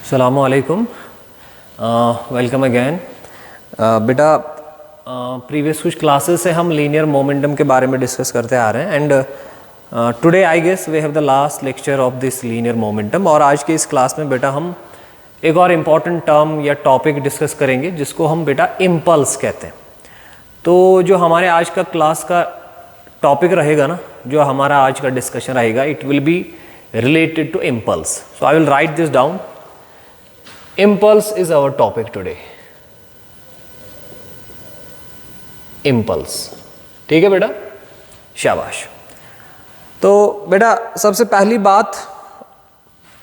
अस्सलामु अलैकुम, welcome again. बेटा प्रीवियस कुछ क्लासेस से हम लीनियर मोमेंटम के बारे में डिस्कस करते आ रहे हैं and today I guess we have the last lecture of this linear momentum. और आज के इस क्लास में बेटा हम एक और इम्पॉर्टेंट टर्म या टॉपिक डिस्कस करेंगे जिसको हम बेटा इम्पल्स कहते हैं। तो जो हमारे आज का क्लास का टॉपिक रहेगा ना, जो हमारा आज का डिस्कशन रहेगा, it will be related to impulse. So I will write this down. Impulse is our topic today. Impulse. ठीक है बेटा, शाबाश। तो बेटा सबसे पहली बात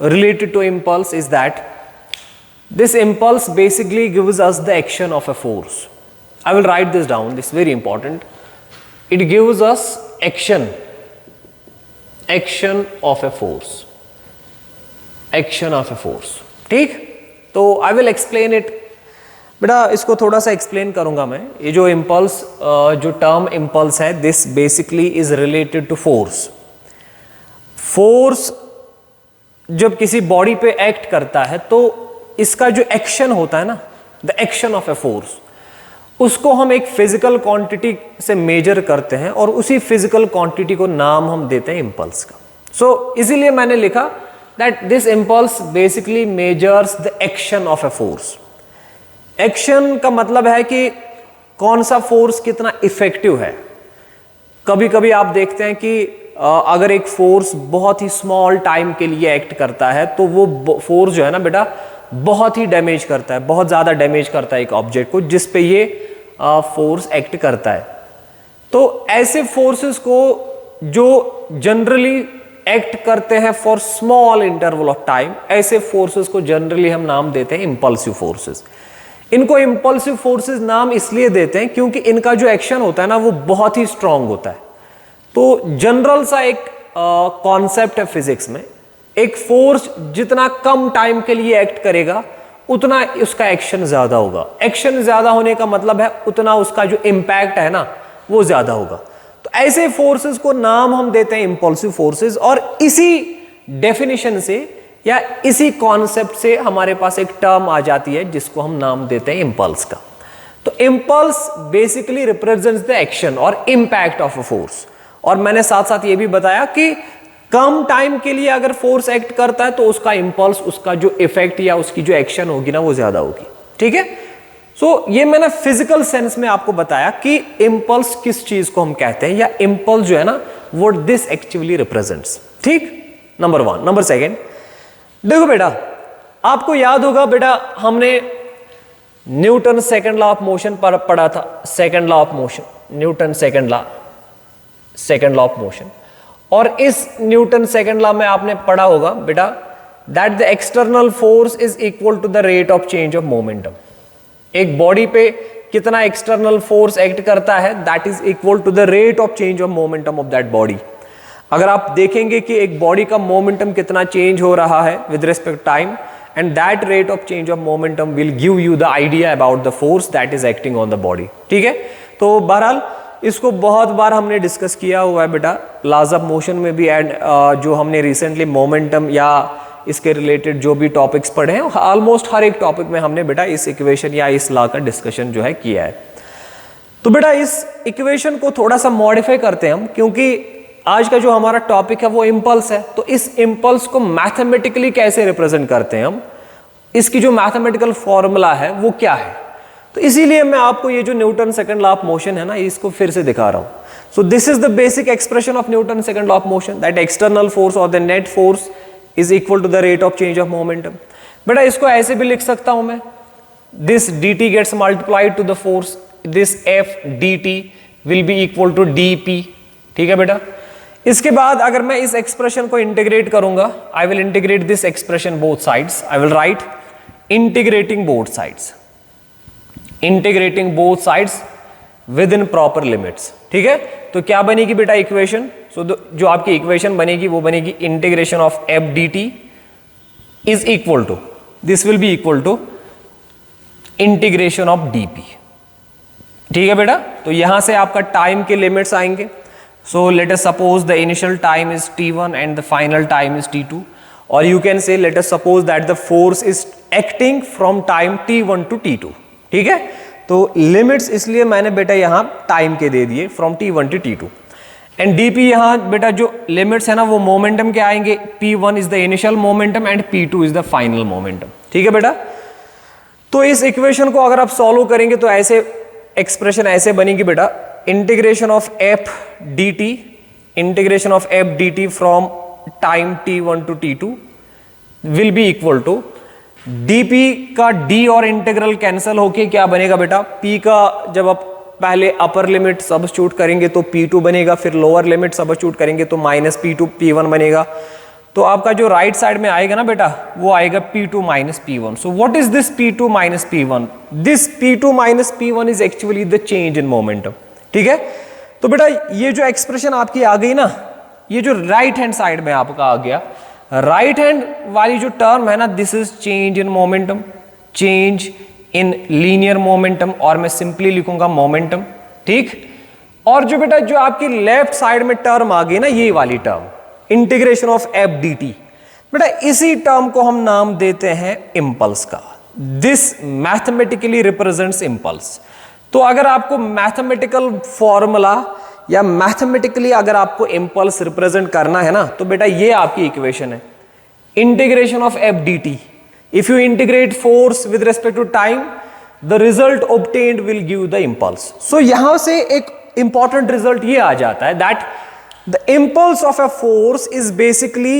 related to impulse is that this impulse basically gives us the action of a force. I will write this down. This is very important. It gives us action of a force, action of a force। ठीक, तो I will explain it। बेटा इसको थोड़ा सा explain करूंगा मैं। ये जो इम्पल्स, जो टर्म इम्पल्स है, this basically is related to force. Force जब किसी बॉडी पे एक्ट करता है तो इसका जो एक्शन होता है ना, the action of a force, उसको हम एक फिजिकल क्वांटिटी से मेजर करते हैं और उसी फिजिकल क्वांटिटी को नाम हम देते हैं इम्पल्स का। सो इसीलिए मैंने लिखा that this impulse basically measures the action of a force. Action का मतलब है कि कौन सा फोर्स कितना इफेक्टिव है। कभी कभी आप देखते हैं कि अगर एक फोर्स बहुत ही स्मॉल टाइम के लिए एक्ट करता है तो वो फोर्स जो है ना बेटा बहुत ही डैमेज करता है, बहुत ज़्यादा डैमेज करता है एक ऑब्जेक्ट को जिस पे ये फोर्स एक्ट करता है। तो ऐसे फोर्सेस को जो जनरली एक्ट करते हैं for small interval of time, ऐसे फोर्सेस को जनरली हम नाम देते हैं इम्पल्सिव फोर्सेस। इनको इम्पल्सिव फोर्सेस नाम इसलिए देते हैं क्योंकि इनका जो एक्शन होता है ना वो बहुत ही स्ट्रांग होता है। तो जनरल सा एक कॉन्सेप्ट है फिजिक्स में, एक फोर्स जितना कम टाइम के लिए एक्ट करेगा उतना उसका एक्शन ज्यादा होगा। एक्शन ज्यादा होने का मतलब है उतना उसका जो इंपैक्ट है ना वो ज्यादा होगा। तो ऐसे फोर्सेस को नाम हम देते हैं इम्पल्सिव फोर्सेस। और इसी डेफिनेशन से या इसी कॉन्सेप्ट से हमारे पास एक टर्म आ जाती है जिसको हम नाम देते हैं इम्पल्स का। तो impulse basically represents the action और इंपैक्ट ऑफ अ फोर्स। और मैंने साथ साथ ये भी बताया कि कम टाइम के लिए अगर फोर्स एक्ट करता है तो उसका इंपल्स, उसका जो इफेक्ट या उसकी जो एक्शन होगी ना वो ज्यादा होगी। ठीक है, सो ये मैंने फिजिकल सेंस में आपको बताया कि इंपल्स किस चीज को हम कहते हैं या इंपल्स जो है ना व्हाट दिस एक्चुअली रिप्रेजेंट्स। ठीक, नंबर वन। नंबर सेकेंड, देखो बेटा आपको याद होगा बेटा हमने Newton second law of motion पर पढ़ा था। Second law of motion, Newton second law of motion. और इस न्यूटन सेकेंड लॉ में आपने पढ़ा होगा बेटा that the external force is equal to the rate of change of momentum. एक बॉडी पे कितना एक्सटर्नल फोर्स एक्ट करता है that is equal to the rate of change of momentum of that body. अगर आप देखेंगे कि एक बॉडी का मोमेंटम कितना चेंज हो रहा है with respect time, and that rate of change of momentum will give you the idea about the force that is acting on the body. ठीक है, तो बहरहाल इसको बहुत बार हमने डिस्कस किया हुआ है बेटा, लॉज ऑफ मोशन में भी एंड जो हमने रिसेंटली मोमेंटम या इसके रिलेटेड जो भी टॉपिक्स पढ़े हैं ऑलमोस्ट हर एक टॉपिक में हमने बेटा इस इक्वेशन या इस लॉ का डिस्कशन जो है किया है। तो बेटा इस इक्वेशन को थोड़ा सा मॉडिफाई करते हैं हम, क्योंकि आज का जो हमारा टॉपिक है वो इम्पल्स है। तो इस इम्पल्स को मैथमेटिकली कैसे रिप्रेजेंट करते हैं हम, इसकी जो मैथमेटिकल फॉर्मूला है वो क्या है। तो इसीलिए मैं आपको ये जो Newton second law of motion है ना इसको फिर से दिखा रहा हूं। So this is the basic expression of Newton second law of motion, that external force और the net force is equal to the rate of change of momentum. बेटा इसको ऐसे भी लिख सकता हूं मैं, this dt gets multiplied to the force, this f dt will be equal to dp। ठीक है बेटा, इसके बाद अगर मैं इस एक्सप्रेशन को इंटीग्रेट करूंगा, I will integrate this expression both sides. I will write integrating both sides, integrating both sides with in proper limits. ठीक है, तो क्या बनेगी बेटा इक्वेशन, जो आपकी इक्वेशन बनेगी वो बनेगी integration of F D T is equal to, this will be equal to integration of DP. ठीक है बेटा, तो यहां से आपका टाइम के लिमिट्स आएंगे। So let us suppose the initial time is t1 and the final time is t2। और you can say let us suppose that the force is acting from time t1 to t2, ठीक है। तो limits इसलिए मैंने बेटा यहां time के दे दिए from t1 to t2, and dp यहां बेटा जो लिमिट्स है ना वो मोमेंटम के आएंगे, p1 is the initial momentum and p2 is the final momentum, ठीक है बेटा। तो इस इक्वेशन को अगर आप सॉल्व करेंगे तो ऐसे एक्सप्रेशन ऐसे बनेगी बेटा, integration of F D T from time t1 to t2 will be equal to dp का d और इंटीग्रल कैंसिल होके क्या बनेगा बेटा, p का जब आप पहले अपर लिमिट सब्स्टिट्यूट करेंगे तो p2 बनेगा, फिर लोअर लिमिट सब्स्टिट्यूट करेंगे तो माइनस p2 p1 बनेगा। तो आपका जो राइट साइड में आएगा ना बेटा वो आएगा p2 minus p1। So what is this p2 minus p1? This p2 minus p1 is actually the change in momentum, ठीक है। तो बेटा ये जो एक्सप्रेशन आपकी आ गई ना, ये जो राइट हैंड साइड में आपका आ गया, राइट हैंड वाली जो टर्म है ना, this is change in momentum, change in linear momentum, और मैं सिंपली लिखूंगा मोमेंटम, ठीक। और जो बेटा जो आपकी लेफ्ट साइड में टर्म आ गई ना, ये वाली term integration of F D T, बेटा इसी टर्म को हम नाम देते हैं इंपल्स का। This mathematically represents impulse. तो अगर आपको मैथमेटिकल फॉर्मूला या मैथमेटिकली अगर आपको इंपल्स रिप्रेजेंट करना है ना, तो बेटा ये आपकी इक्वेशन है, integration of F D t. If you integrate force with respect to time, the result obtained will give the impulse. So यहां से एक इंपॉर्टेंट रिजल्ट ये आ जाता है that the impulse of a force is basically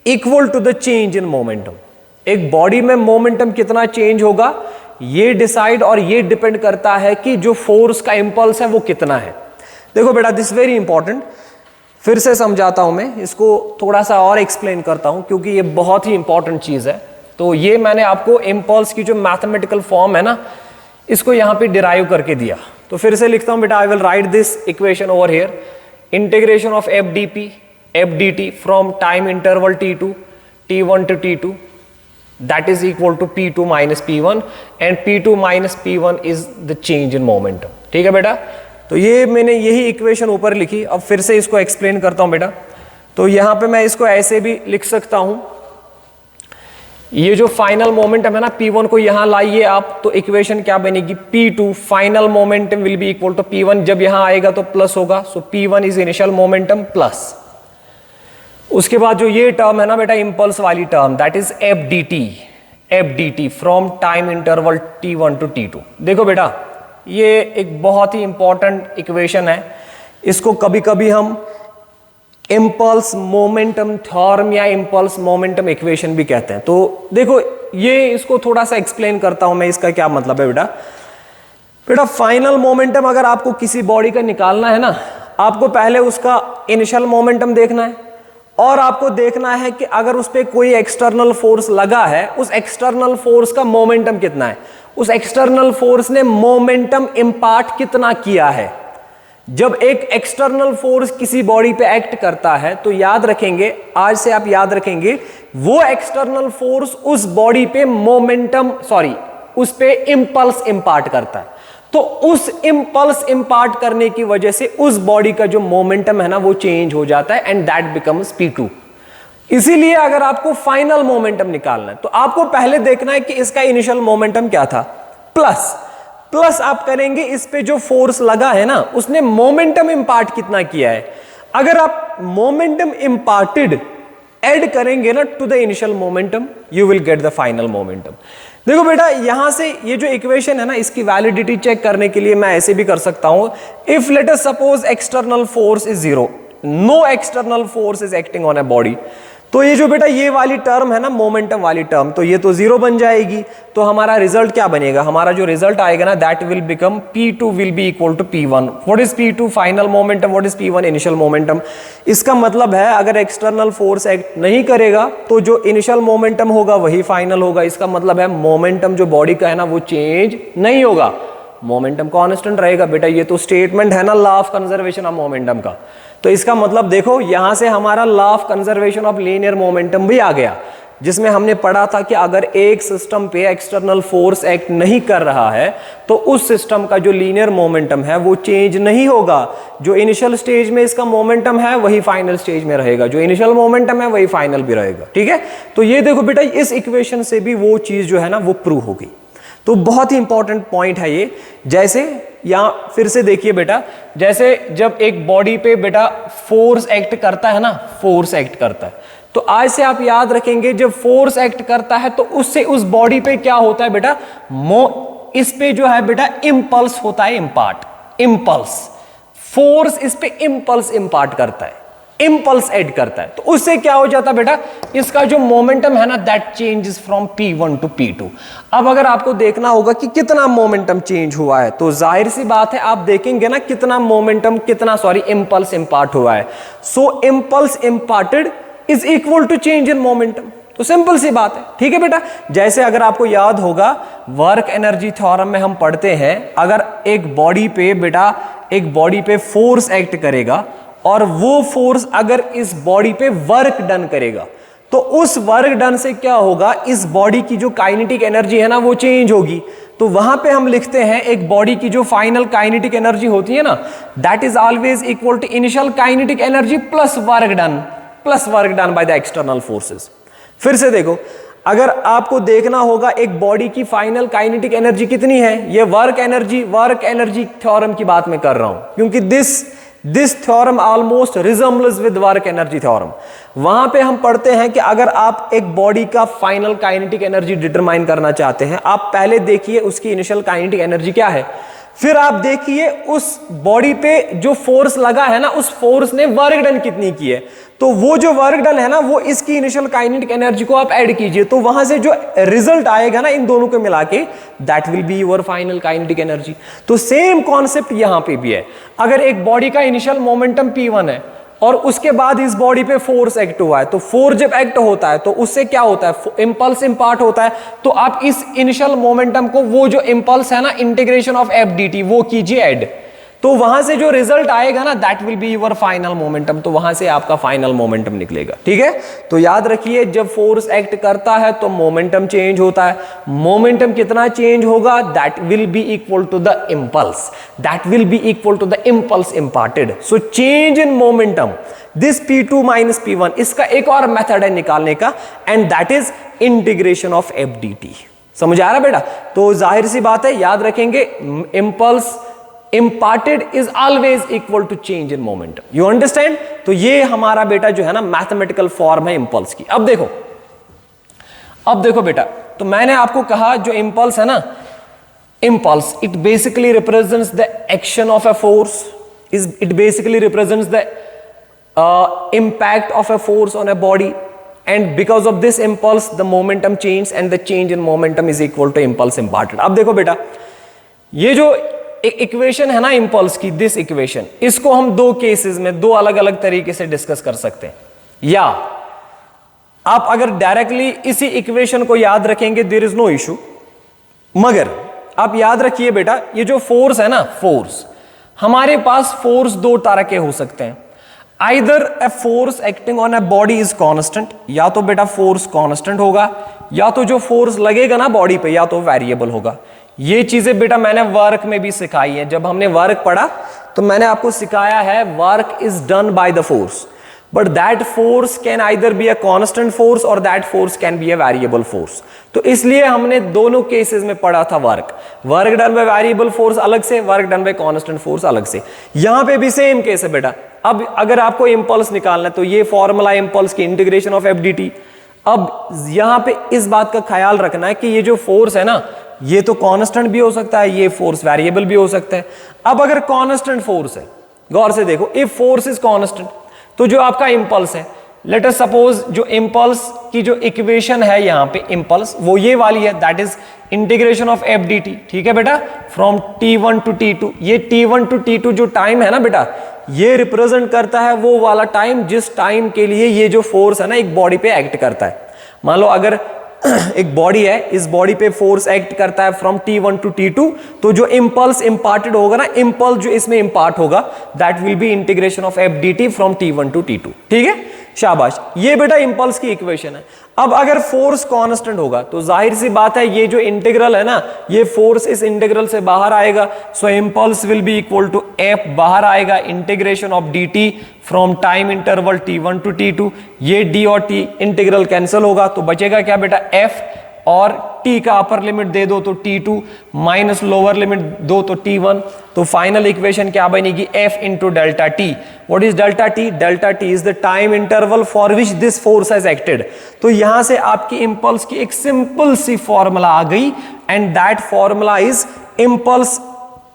equal to the change in momentum। एक body में momentum कितना चेंज होगा ये डिसाइड और ये डिपेंड करता है कि जो फोर्स का इंपल्स है वो कितना है। देखो बेटा दिस वेरी इंपॉर्टेंट, फिर से समझाता हूं मैं इसको, थोड़ा सा और एक्सप्लेन करता हूं क्योंकि ये बहुत ही इंपॉर्टेंट चीज है। तो ये मैंने आपको इंपल्स की जो मैथमेटिकल फॉर्म है ना, इसको यहां पे डिराइव करके दिया। तो फिर से लिखता हूं बेटा, I will write this equation over here, integration of f dt from time interval t1 to t2, that is equal to p2 minus p1, and p2 minus p1 is the change in momentum, ठीक है बेटा। तो ये मैंने यही equation ऊपर लिखी, अब फिर से इसको एक्सप्लेन करता हूं बेटा। तो यहां पे मैं इसको ऐसे भी लिख सकता हूं, ये जो फाइनल मोमेंटम है ना p1 को यहां लाइए आप, तो इक्वेशन क्या बनेगी, p2 final momentum will be equal to p1, जब यहां आएगा तो प्लस होगा, so p1 is initial momentum plus, उसके बाद जो ये टर्म है ना बेटा इंपल्स वाली term, that is F D T from time interval t1 to t2। देखो बेटा ये एक बहुत ही इंपॉर्टेंट इक्वेशन है, इसको कभी कभी हम इंपल्स मोमेंटम थ्योरम या इंपल्स मोमेंटम इक्वेशन भी कहते हैं। तो देखो ये इसको थोड़ा सा एक्सप्लेन करता हूं मैं, इसका क्या मतलब है बेटा। बेटा फाइनल मोमेंटम अगर आपको किसी बॉडी का निकालना है ना, आपको पहले उसका इनिशियल मोमेंटम देखना है, और आपको देखना है कि अगर उस पर कोई एक्सटर्नल फोर्स लगा है, उस एक्सटर्नल फोर्स का मोमेंटम कितना है, उस एक्सटर्नल फोर्स ने मोमेंटम इंपार्ट कितना किया है। जब एक एक्सटर्नल फोर्स किसी बॉडी पे एक्ट करता है तो याद रखेंगे, आज से आप याद रखेंगे, वो एक्सटर्नल फोर्स उस बॉडी पे मोमेंटम उस पे इंपल्स इंपार्ट करता है। तो उस इंपल्स इंपार्ट करने की वजह से उस बॉडी का जो मोमेंटम है ना वो चेंज हो जाता है, एंड दैट बिकम्स p2। इसीलिए अगर आपको फाइनल मोमेंटम निकालना है तो आपको पहले देखना है कि इसका इनिशियल मोमेंटम क्या था, प्लस आप करेंगे इस पे जो फोर्स लगा है ना उसने मोमेंटम इंपार्ट कितना किया है। अगर आप मोमेंटम इंपार्टेड ऐड करेंगे ना to the initial momentum, you will get the final momentum. देखो बेटा यहां से ये जो इक्वेशन है ना, इसकी वैलिडिटी चेक करने के लिए मैं ऐसे भी कर सकता हूं, if let us suppose external force is 0, no external force is acting on a body, तो ये जो बेटा ये वाली टर्म है ना मोमेंटम वाली टर्म, तो ये तो 0 बन जाएगी। तो हमारा रिजल्ट क्या बनेगा, हमारा जो रिजल्ट आएगा ना that will become p2 will be equal to p1। What is p2 final momentum, what is p1 initial momentum. इसका मतलब है अगर एक्सटर्नल फोर्स एक्ट नहीं करेगा तो जो इनिशियल मोमेंटम होगा वही फाइनल होगा। इसका मतलब है मोमेंटम जो बॉडी का है ना वो चेंज नहीं होगा, मोमेंटम कांस्टेंट रहेगा। बेटा ये तो स्टेटमेंट है ना law of conservation of momentum का, तो इसका मतलब देखो यहां से हमारा law of conservation of linear momentum भी आ गया। जिसमें हमने पढ़ा था कि अगर एक सिस्टम पे एक्सटर्नल फोर्स एक्ट नहीं कर रहा है तो उस सिस्टम का जो लीनियर मोमेंटम है वो चेंज नहीं होगा। जो इनिशियल स्टेज में इसका मोमेंटम है वही फाइनल स्टेज में रहेगा, जो इनिशियल मोमेंटम है वही फाइनल भी रहेगा। ठीक है, तो ये देखो बेटा, इस इक्वेशन से भी वो चीज जो है ना वो प्रूव हो गई। तो बहुत ही इंपॉर्टेंट पॉइंट है ये। जैसे यहां फिर से देखिए बेटा, जैसे जब एक बॉडी पे बेटा फोर्स एक्ट करता है ना, फोर्स एक्ट करता है, तो आज से आप याद रखेंगे जब फोर्स एक्ट करता है तो उससे उस बॉडी पे क्या होता है बेटा, इस पे जो है बेटा इंपल्स होता है, इंपार्ट इंपल्स। फोर्स इस पे इंपल्स इंपार्ट करता है, इंपल्स ऐड करता है, तो उससे क्या हो जाता है बेटा, इसका जो मोमेंटम है ना that changes from P1 to P2। अब अगर आपको देखना होगा कि कितना मोमेंटम चेंज हुआ है, तो जाहिर सी बात है आप देखेंगे ना कितना मोमेंटम, इंपल्स इंपार्ट हुआ है। So impulse imparted is equal to change in momentum. तो सिंपल सी बात है। ठीक है बेटा, जैसे अगर आपको याद होगा वर्क एनर्जी थ्योरम में हम पढ़ते हैं, अगर एक बॉडी पे बेटा, एक बॉडी पे फोर्स एक्ट करेगा और वो फोर्स अगर इस बॉडी पे वर्क डन करेगा, तो उस वर्क डन से क्या होगा, इस बॉडी की जो काइनेटिक एनर्जी है ना वो चेंज होगी। तो वहां पे हम लिखते हैं एक बॉडी की जो फाइनल काइनेटिक एनर्जी होती है ना, that is always equal to initial kinetic energy plus work done by the external forces. फिर से देखो, अगर आपको देखना होगा एक बॉडी की फाइनल काइनेटिक एनर्जी कितनी है, ये वर्क एनर्जी थ्योरम की बात मैं कर रहा हूं, क्योंकि this theorem almost resembles with work energy theorem. वहां पे हम पढ़ते हैं कि अगर आप एक बॉडी का फाइनल काइनेटिक एनर्जी डिटरमाइन करना चाहते हैं, आप पहले देखिए उसकी इनिशियल काइनेटिक एनर्जी क्या है, फिर आप देखिए उस बॉडी पे जो फोर्स लगा है ना, उस फोर्स ने वर्क डन कितनी की है, तो वो जो वर्क डन है ना वो इसकी इनिशियल काइनेटिक एनर्जी को आप ऐड कीजिए, तो वहां से जो रिजल्ट आएगा ना इन दोनों को मिला के, that will be your final kinetic energy. तो सेम कॉन्सेप्ट यहां पे भी है। अगर एक बॉडी का इनिशियल मोमेंटम P1 है और उसके बाद इस बॉडी पे फोर्स एक्ट हुआ है, तो फोर्स जब एक्ट होता है तो उससे क्या होता है, इंपल्स इंपार्ट होता है। तो आप इस इनिशियल मोमेंटम को, वो जो इंपल्स है ना, इंटीग्रेशन ऑफ F dt वो कीजिए ऐड, तो वहां से जो रिजल्ट आएगा ना that will be your final momentum, तो वहां से आपका फाइनल मोमेंटम निकलेगा। ठीक है, तो याद रखिए जब फोर्स एक्ट करता है तो मोमेंटम चेंज होता है। मोमेंटम कितना चेंज होगा, that will be equal to the impulse, that will be equal to the impulse imparted. So change in momentum, this P2 minus P1, इसका एक और मेथड है निकालने का, and that is integration of F dt। समझ आ रहा बेटा? तो जाहिर सी बात है, याद रखेंगे impulse imparted is always equal to change in momentum. You understand? तो ये हमारा बेटा जो है ना मैथमेटिकल फॉर्म है इंपल्स की। अब देखो बेटा, तो मैंने आपको कहा जो इंपल्स है ना, impulse it basically represents the action of a force, it basically represents the impact of a force on a body, and because of this impulse the momentum change and the change in momentum is equal to impulse imparted. अब देखो बेटा, ये जो equation है ना impulse की, this equation, इसको हम दो केसेस में दो अलग अलग तरीके से डिस्कस कर सकते हैं। या आप अगर डायरेक्टली इसी इक्वेशन को याद रखेंगे देयर इज नो इशू, मगर आप याद रखिए बेटा, ये जो फोर्स है ना, फोर्स, हमारे पास फोर्स दो तरह के हो सकते हैं। Either a force acting on a body is constant, या तो बेटा फोर्स कांस्टेंट होगा, या तो जो फोर्स लगेगा ना बॉडी पे या तो वेरिएबल होगा। ये चीजें बेटा मैंने वर्क में भी सिखाई है। जब हमने वर्क पढ़ा तो मैंने आपको सिखाया है work is done by the force, but that force can either be a constant force और that force can be a variable force. तो इसलिए हमने दोनों केसेस में पढ़ा था work done by variable force अलग से, work done by constant force अलग से। यहां पे भी सेम केस है बेटा। अब अगर आपको इंपल्स निकालना है तो ये फॉर्मूला इंपल्स की इंटीग्रेशन ऑफ F dt। अब यहां पे इस बात का ख्याल रखना है कि ये जो फोर्स है ना, ये तो कांस्टेंट भी हो सकता है, ये फोर्स वेरिएबल भी हो सकता है। अब अगर कांस्टेंट फोर्स है, गौर से देखो, इफ फोर्स इज कांस्टेंट, तो जो आपका इंपल्स है, लेट अस सपोज जो इंपल्स की जो इक्वेशन है यहां पे इंपल्स, वो ये वाली है, that is integration of F dt। ठीक है बेटा, फ्रॉम T1 टू T2। ये T1 टू T2 जो टाइम है ना बेटा, ये रिप्रेजेंट करता है वो वाला टाइम जिस टाइम के लिए ये जो फोर्स है ना एक बॉडी पे एक्ट करता है। मान लो अगर एक बॉडी है, इस बॉडी पे फोर्स एक्ट करता है फ्रॉम T1 टू T2, तो जो इंपल्स इंपार्टेड होगा ना, इंपल्स जो इसमें इंपार्ट होगा, that will be integration of F dt from T1 to T2। ठीक है, शाबाश, ये बेटा इंपल्स की इक्वेशन है। अब अगर फोर्स कांस्टेंट होगा तो जाहिर सी बात है ये जो इंटीग्रल है ना, ये फोर्स इस इंटीग्रल से बाहर आएगा, so impulse will be equal to f, बाहर आएगा integration of d T from time interval t1 to t2, ये d और t इंटीग्रल कैंसिल होगा तो बचेगा क्या बेटा f, और t का अपर लिमिट दे दो तो t2 माइनस लोअर लिमिट दो तो t1, तो फाइनल इक्वेशन क्या बनेगी f into delta T. What is delta T? Delta T is the time interval for which this force has acted. तो यहां से आपकी इंपल्स की एक सिंपल सी फॉर्मूला आ गई, and that formula is impulse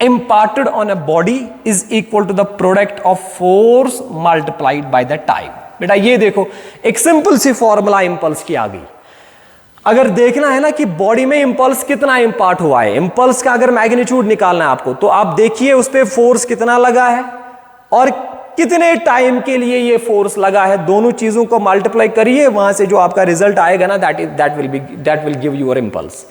imparted on a body is equal to the product of force multiplied by the time। बेटा ये देखो एक सिंपल सी फॉर्मूला इंपल्स की आ गई। अगर देखना है ना कि बॉडी में इंपल्स कितना इंपार्ट हुआ है, इंपल्स का अगर मैग्नीट्यूड निकालना है आपको, तो आप देखिए उस पर फोर्स कितना लगा है और कितने टाइम के लिए ये फोर्स लगा है, दोनों चीजों को मल्टीप्लाई करिए, वहां से जो आपका रिजल्ट आएगा ना that will give your impulse.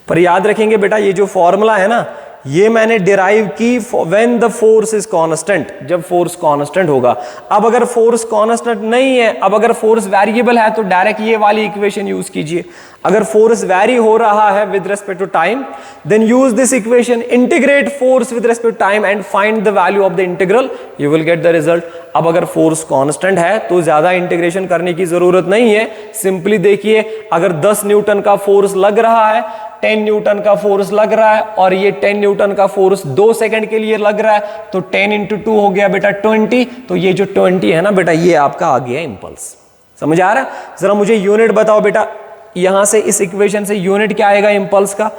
पर याद रखेंगे बेटा ये जो फॉर्मूला है ना, ये मैंने डिराइव की when the force is constant, जब फोर्स कांस्टेंट होगा। अब अगर फोर्स कांस्टेंट नहीं है, अब अगर फोर्स वेरिएबल है तो डायरेक्ट ये वाली इक्वेशन यूज कीजिए। अगर फोर्स वैरी हो रहा है with respect to time, then use this equation, integrate force with respect to time and find the value of the integral, you will get the result. अब अगर force constant है तो ज्यादा इंटीग्रेशन करने की जरूरत नहीं है, सिंपली देखिए अगर 10 न्यूटन का फोर्स लग रहा है, 10 न्यूटन का फोर्स लग रहा है, और ये 10 न्यूटन का फोर्स 2 सेकंड के लिए लग रहा है, तो 10 इंटू 2 हो गया बेटा 20, तो ये जो 20 है ना बेटा, ये आपका आ गया इंपल्स। समझ आ रहा है? जरा मुझे यूनिट बताओ बेटा, यहां से इस इक्वेशन से यूनिट क्या आएगा इंपल्स का?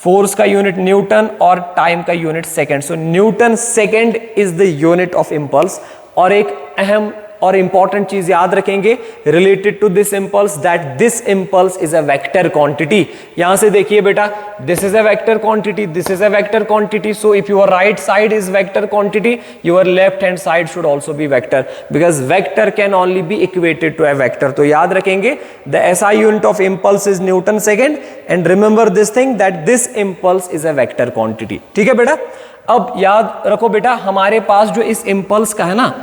फोर्स का यूनिट न्यूटन और टाइम का unit second, so newton second is the unit of impulse. और एक अहम और इंपॉर्टेंट चीज याद रखेंगे related to this impulse, that this impulse is a vector quantity. यहां से देखिए बेटा, this is a vector quantity, this is a vector quantity, so if your right side is vector quantity, your left hand side should also be vector, because vector can only be equated to a vector. तो याद रखेंगे the SI unit of impulse is newton second, and remember this thing that this impulse is a vector quantity. ठीक है बेटा? अब याद रखो बेटा, हमारे पास जो इस इंपल्स का है ना,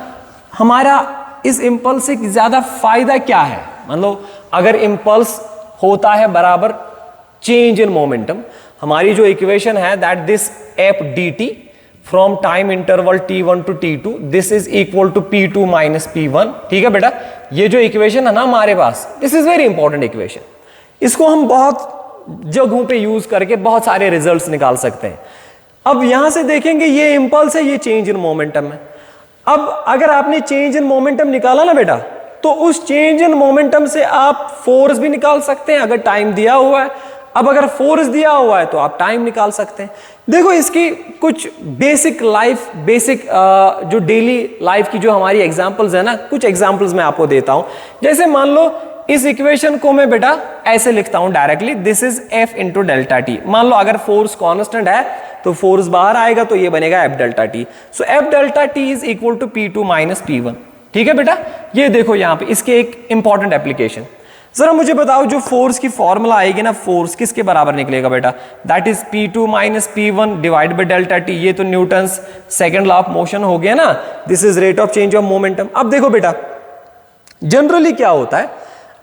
हमारा इस इंपल्स से ज्यादा फायदा क्या है? मान लो अगर इंपल्स होता है बराबर चेंज इन मोमेंटम, हमारी जो इक्वेशन है that this F D T from time interval t1 to t2, this is equal to p2 minus p1। ठीक है बेटा? ये जो इक्वेशन है ना हमारे पास, this is very important equation, इसको हम बहुत जगहों पे यूज करके बहुत सारे रिजल्ट्स निकाल सकते हैं। अब यहां से देखेंगे ये इंपल्स है, ये चेंज इन मोमेंटम है। अब अगर आपने चेंज इन मोमेंटम निकाला ना बेटा, तो उस चेंज इन मोमेंटम से आप फोर्स भी निकाल सकते हैं अगर टाइम दिया हुआ है। अब अगर फोर्स दिया हुआ है तो आप टाइम निकाल सकते हैं। देखो इसकी कुछ बेसिक जो डेली लाइफ की जो हमारी एग्जांपल्स है ना, कुछ एग्जांपल्स मैं आपको देता हूं। जैसे मान लो इस इक्वेशन को मैं बेटा ऐसे लिखता हूं directly, this is F into delta T. मान लो अगर फोर्स कांस्टेंट है तो फोर्स बाहर आएगा तो ये बनेगा F delta T. So F delta T is equal to P2 minus P1। ठीक है बेटा? ये देखो यहां पे इसके एक इंपॉर्टेंट एप्लीकेशन। जरा मुझे बताओ जो फोर्स की फॉर्मूला आएगी ना, फोर्स किसके बराबर निकलेगा बेटा? That is P2 minus P1 divide by delta T. ये तो Newton's second law of motion हो गया ना, this is rate of change of momentum. अब देखो बेटा जनरली क्या होता है,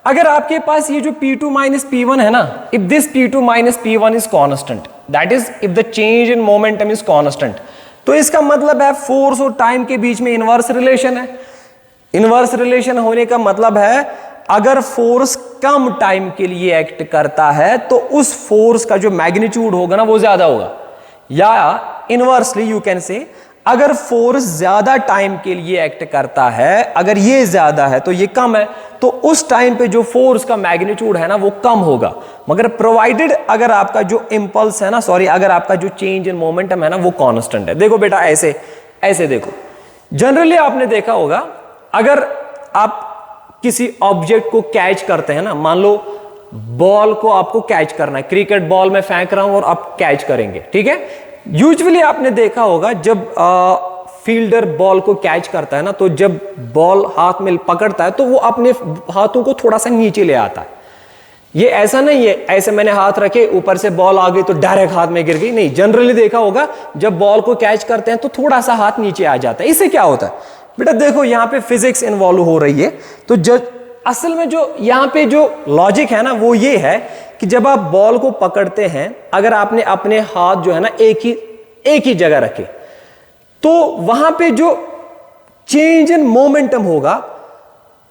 अगर आपके पास ये जो P2 माइनस P1 है ना, if this P2 minus P1 is constant, that is if the change in momentum is constant, तो इसका मतलब है फोर्स और टाइम के बीच में इनवर्स रिलेशन है। इनवर्स रिलेशन होने का मतलब है अगर फोर्स कम टाइम के लिए एक्ट करता है तो उस फोर्स का जो मैग्नीट्यूड होगा ना वो ज्यादा होगा, या इनवर्सली यू कैन से अगर फोर्स ज्यादा टाइम के लिए एक्ट करता है, अगर ये ज्यादा है तो ये कम है, तो उस टाइम पे जो फोर्स का मैग्नीट्यूड है ना वो कम होगा। मगर प्रोवाइडेड अगर आपका जो इंपल्स है ना, अगर आपका जो चेंज इन मोमेंटम है ना वो कांस्टेंट है। देखो बेटा ऐसे देखो, जनरली आपने देखा होगा अगर आप किसी ऑब्जेक्ट को कैच करते हैं ना, मान लो बॉल को आपको कैच करना है, क्रिकेट बॉल में फेंक रहा हूं और आप कैच करेंगे, ठीक है? यूजुअली आपने देखा होगा जब फील्डर बॉल को कैच करता है ना, तो जब बॉल हाथ में पकड़ता है तो वो अपने हाथों को थोड़ा सा नीचे ले आता है। ये ऐसा नहीं है ऐसे मैंने हाथ रखे ऊपर से बॉल आ गई तो डायरेक्ट हाथ में गिर गई, नहीं। जनरली देखा होगा जब बॉल को कैच करते हैं तो थोड़ा सा हाथ नीचे आ जाता है। इससे क्या होता है, बेटा देखो यहाँ पे फिजिक्स इन्वॉल्व हो रही है, तो असल में जो यहाँ पे जो लॉजिक है ना वो ये है कि जब आप बॉल को पकड़ते हैं, अगर आपने अपने हाथ जो है ना एक ही जगह रखे, तो वहां पे जो चेंज इन मोमेंटम होगा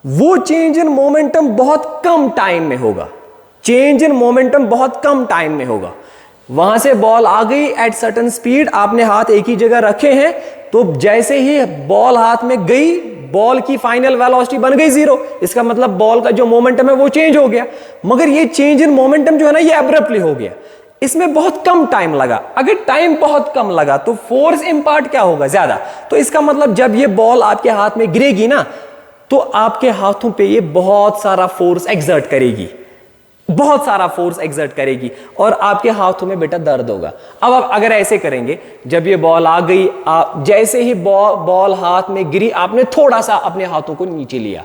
वो चेंज इन मोमेंटम बहुत कम टाइम में होगा। चेंज इन मोमेंटम बहुत कम टाइम में होगा। वहां से बॉल आ गई एट सर्टेन स्पीड, आपने हाथ एक ही जगह रखे हैं, तो जैसे ही बॉल हाथ में गई, बॉल की फाइनल वेलोसिटी बन गई 0। इसका मतलब बॉल का जो मोमेंटम है वो चेंज हो गया। मगर ये चेंज इन मोमेंटम जो है ना ये अब्रप्टली हो गया, इसमें बहुत कम टाइम लगा। अगर टाइम बहुत कम लगा तो फोर्स इंपार्ट क्या होगा, ज्यादा। तो इसका मतलब जब ये बॉल आपके हाथ में गिरेगी ना, तो आपके हाथों पे ये बहुत सारा फोर्स एक्सर्ट करेगी, बहुत सारा फोर्स एक्सर्ट करेगी, और आपके हाथों में बेटा दर्द होगा। अब आप अगर ऐसे करेंगे, जब ये बॉल आ गई, जैसे ही बॉल हाथ में गिरी, आपने थोड़ा सा अपने हाथों को नीचे लिया।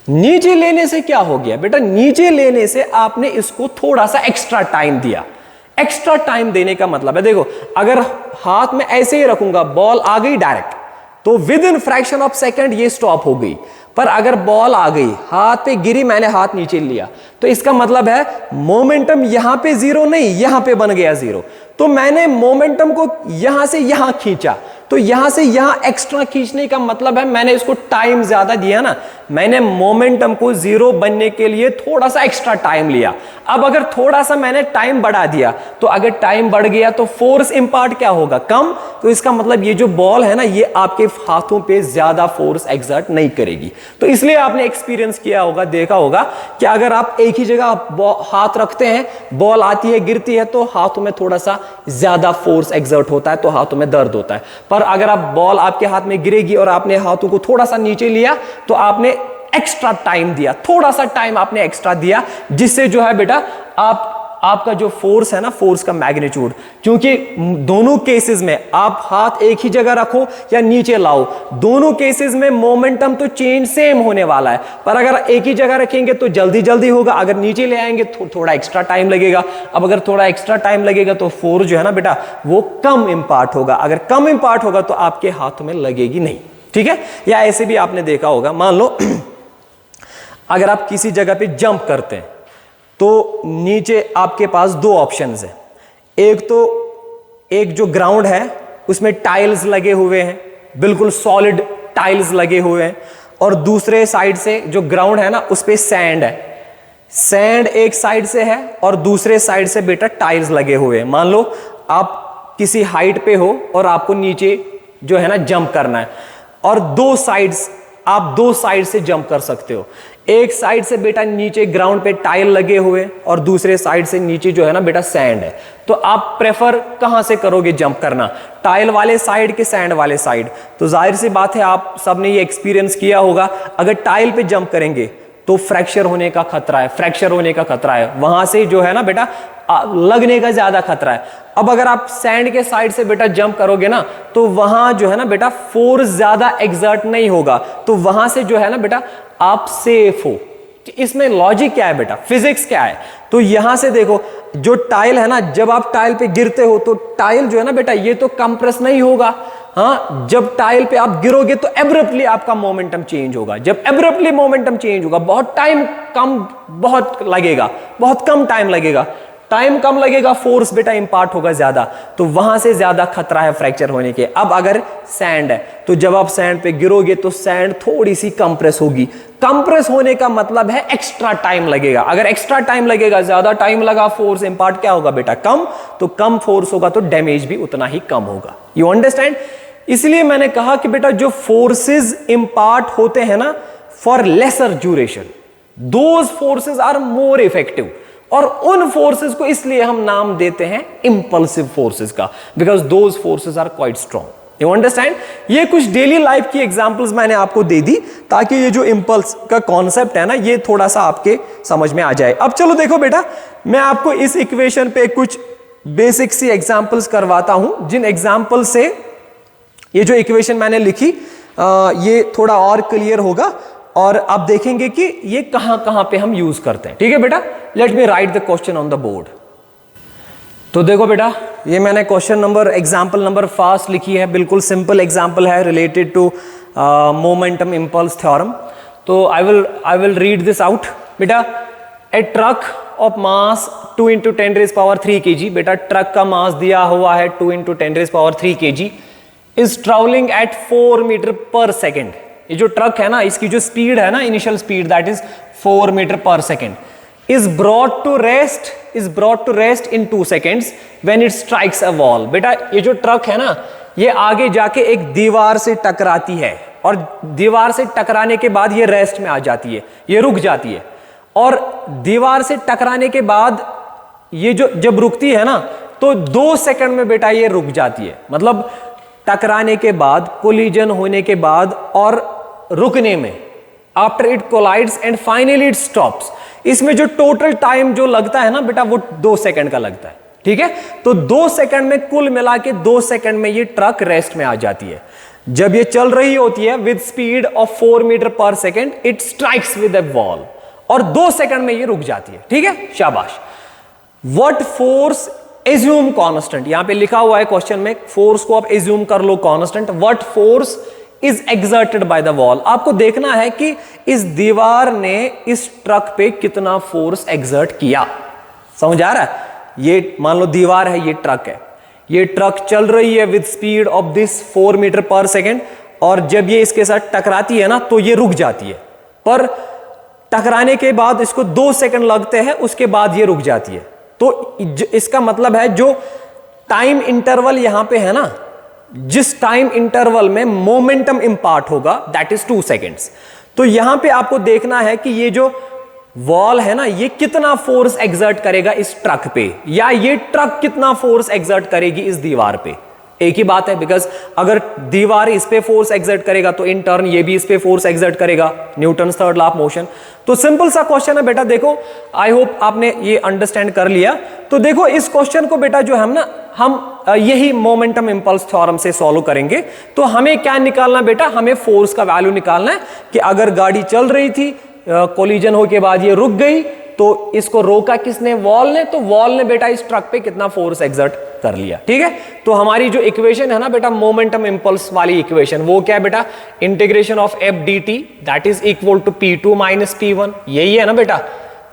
नीचे लेने से क्या हो गया बेटा, नीचे लेने से आपने इसको थोड़ा सा एक्स्ट्रा टाइम दिया। एक्स्ट्रा टाइम देने का मतलब है, देखो अगर हाथ में ऐसे ही रखूंगा, बॉल आ गई डायरेक्ट, तो with in fraction of second ये स्टॉप हो गई। पर अगर बॉल आ गई, हाथ पे गिरी, मैंने हाथ नीचे लिया, तो इसका मतलब है मोमेंटम यहां पे 0 नहीं, यहां पे बन गया 0। तो मैंने मोमेंटम को यहां से यहां खींचा, तो यहां से यहां एक्स्ट्रा खींचने का मतलब है मैंने इसको टाइम ज्यादा दिया ना, मैंने मोमेंटम को 0 बनने के लिए थोड़ा सा एक्स्ट्रा टाइम लिया। अब अगर थोड़ा सा मैंने टाइम बढ़ा दिया, तो अगर टाइम बढ़ गया तो फोर्स इंपार्ट क्या होगा, कम। तो इसका मतलब ये जो बॉल है ना, ये आपके हाथों पे ज्यादा फोर्स एक्सर्ट नहीं करेगी। तो इसलिए आपने एक्सपीरियंस किया होगा, देखा होगा कि अगर आप एक ही जगह हाथ रखते हैं, बॉल आती है, गिरती है, तो हाथों में थोड़ा सा ज्यादा फोर्स एक्सर्ट होता है, तो हाथों में दर्द होता है। पर अगर आप बॉल आपके हाथ में गिरेगी और आपने हाथों को थोड़ा सा नीचे लिया, तो आपने एक्स्ट्रा टाइम दिया, थोड़ा सा टाइम आपने एक्स्ट्रा दिया, जिससे जो है बेटा आपका जो फोर्स है ना, फोर्स का मैग्नीट्यूड, क्योंकि दोनों केसेस में आप हाथ एक ही जगह रखो या नीचे लाओ, दोनों केसेस में मोमेंटम तो चेंज सेम होने वाला है। पर अगर एक ही जगह रखेंगे तो जल्दी जल्दी होगा, अगर नीचे ले आएंगे तो थोड़ा एक्स्ट्रा टाइम लगेगा। अब अगर थोड़ा एक्स्ट्रा टाइम लगेगा तो फोर्स जो है ना बेटा वो कम इंपार्ट होगा। अगर कम इंपार्ट होगा तो आपके हाथों में लगेगी नहीं, ठीक है। या ऐसे भी आपने देखा होगा, मान लो अगर आप किसी जगह पे जंप करते हैं, तो नीचे आपके पास 2 ऑप्शंस हैं। एक जो ग्राउंड है उसमें टाइल्स लगे हुए हैं, बिल्कुल सॉलिड टाइल्स लगे हुए हैं, और दूसरे साइड से जो ग्राउंड है ना उस पे सैंड है। सैंड एक साइड से है और दूसरे साइड से बेटा टाइल्स लगे हुए हैं। मान लो आप किसी हाइट पे हो और आपको नीचे जो है ना जंप करना है, और आप दो साइड से जंप कर सकते हो। एक साइड से बेटा नीचे ग्राउंड पे टाइल लगे हुए और दूसरे साइड से नीचे जो है ना बेटा सैंड है। तो आप प्रेफर कहां से करोगे जंप करना, टाइल वाले साइड के सैंड वाले साइड? तो जाहिर सी बात है आप सबने ये एक्सपीरियंस किया होगा, अगर टाइल पे जंप करेंगे तो फ्रैक्चर होने का खतरा है, वहां से जो है ना बेटा लगने का ज्यादा खतरा है। अब अगर आप सैंड के साइड से बेटा जंप करोगे ना, तो वहां जो है ना बेटा फोर्स ज्यादा एक्सर्ट नहीं होगा, तो वहां से जो है ना बेटा आप सेफ हो। इसमें लॉजिक क्या है बेटा, फिजिक्स क्या है? तो यहां से देखो, जो टाइल है ना, जब आप टाइल पे गिरते हो तो टाइल जो है ना बेटा ये तो कंप्रेस नहीं होगा। हाँ, जब टाइल पे आप गिरोगे तो एब्रप्टली आपका मोमेंटम चेंज होगा। जब एब्रप्टली मोमेंटम चेंज होगा, बहुत कम टाइम लगेगा, फोर्स बेटा इंपार्ट होगा ज्यादा, तो वहां से ज्यादा खतरा है फ्रैक्चर होने के। अब अगर सैंड है तो जब आप सैंड पे गिरोगे तो सैंड थोड़ी सी कंप्रेस होगी। कंप्रेस होने का मतलब है एक्स्ट्रा टाइम लगेगा। अगर एक्स्ट्रा टाइम लगेगा, ज्यादा टाइम लगा, फोर्स इंपार्ट क्या होगा बेटा, कम। तो कम फोर्स होगा तो डैमेज भी उतना ही कम होगा। You understand? इसलिए मैंने कहा कि बेटा जो फोर्सेस इंपार्ट होते हैं ना for lesser duration, those forces are more effective. और उन फोर्सेस को इसलिए हम नाम देते हैं इंपल्सिव फोर्सेस का, because those forces are quite strong. You understand? ये कुछ डेली लाइफ की एग्जांपल्स मैंने आपको दे दी ताकि ये जो इंपल्स का कॉन्सेप्ट है ना ये थोड़ा सा आपके समझ में आ जाए। अब चलो देखो बेटा, मैं आपको इस इक्वेशन पे कुछ बेसिक सी एग्जांपल्स करवाता हूं, जिन एग्जांपल से ये जो इक्वेशन मैंने लिखी ये थोड़ा और क्लियर होगा, और आप देखेंगे कि ये कहां कहां पे हम यूज करते हैं। ठीक है बेटा, let me write the question on the board. तो देखो बेटा, ये मैंने question number example number first लिखी है, बिल्कुल सिंपल एग्जांपल है related to momentum impulse theorem. तो I will read this out बेटा। A truck of mass 2 × 10⁻³ kg, बेटा ट्रक का मास दिया हुआ है 2 × 10⁻³ kg, is travelling at 4 metre per second. ये जो ट्रक है ना, इसकी जो स्पीड है ना, initial speed that is 4 metre per second, is brought to rest in 2 seconds when it strikes a wall. बेटा ये जो ट्रक है ना, ये आगे जाके एक दीवार से टकराती है, और दीवार से टकराने के बाद ये रेस्ट में आ जाती है, ये रुक जाती है। और दीवार से टकराने के बाद ये जो जब रुकती है ना, तो 2 सेकंड में बेटा ये रुक जाती है। मतलब टकराने के बाद, कोलिजन होने के बाद और रुकने में, after it collides and finally it stops, इसमें जो टोटल टाइम जो लगता है ना बेटा, वो 2 सेकंड का लगता है। ठीक है, तो 2 सेकंड में, कुल मिला के 2 सेकंड में ये ट्रक रेस्ट में आ जाती है। जब ये चल रही होती है with speed of 4 metre per second, it strikes with a wall, और 2 सेकंड में ये रुक जाती है। ठीक है, शाबाश। व्हाट फोर्स एज्यूम कांस्टेंट, यहां पे लिखा हुआ है क्वेश्चन में, फोर्स को आप एज्यूम कर लो constant. What force is exerted by the wall, आपको देखना है कि इस दीवार ने इस ट्रक पे कितना फोर्स एक्सर्ट किया। समझ आ रहा है? ये मान लो दीवार है, ये ट्रक है, ये ट्रक चल रही है with speed of this 4 metre per second, और जब ये इसके साथ टकराती है ना, तो ये रुक जाती है। पर टकराने के बाद इसको 2 सेकंड लगते हैं, उसके बाद ये रुक जाती है। तो इसका मतलब है जो टाइम इंटरवल यहां पे है ना, जिस टाइम इंटरवल में मोमेंटम इंपार्ट होगा दैट इज 2 seconds। तो यहां पे आपको देखना है कि ये जो वॉल है ना, ये कितना फोर्स एक्सर्ट करेगा इस ट्रक पे, या ये ट्रक कितना फोर्स एक्सर्ट करेगी इस दीवार पे। एक ही बात है, बिकॉज अगर दीवार इस पे फोर्स एक्सर्ट करेगा तो इन टर्न ये भी इस पे फोर्स एक्सर्ट करेगा, Newton's third law of motion. तो सिंपल सा क्वेश्चन है बेटा, देखो आई होप आपने ये अंडरस्टैंड कर लिया। तो देखो इस क्वेश्चन को बेटा जो हम यही मोमेंटम इंपल्स थ्योरम से सॉल्व करेंगे। तो हमें क्या निकालना बेटा, हमें फोर्स का वैल्यू निकालना है कि अगर गाड़ी चल रही थी, कोलिजन हो के बाद ये रुक गई, तो इसको रोका किसने, वॉल ने। तो वॉल ने बेटा इस ट्रक पे कितना फोर्स एक्सर्ट कर लिया। ठीक है, तो हमारी जो इक्वेशन है ना बेटा, मोमेंटम इंपल्स वाली इक्वेशन, वो क्या है बेटा, integration of F D T that is equal to P2 - P1, यही है ना बेटा।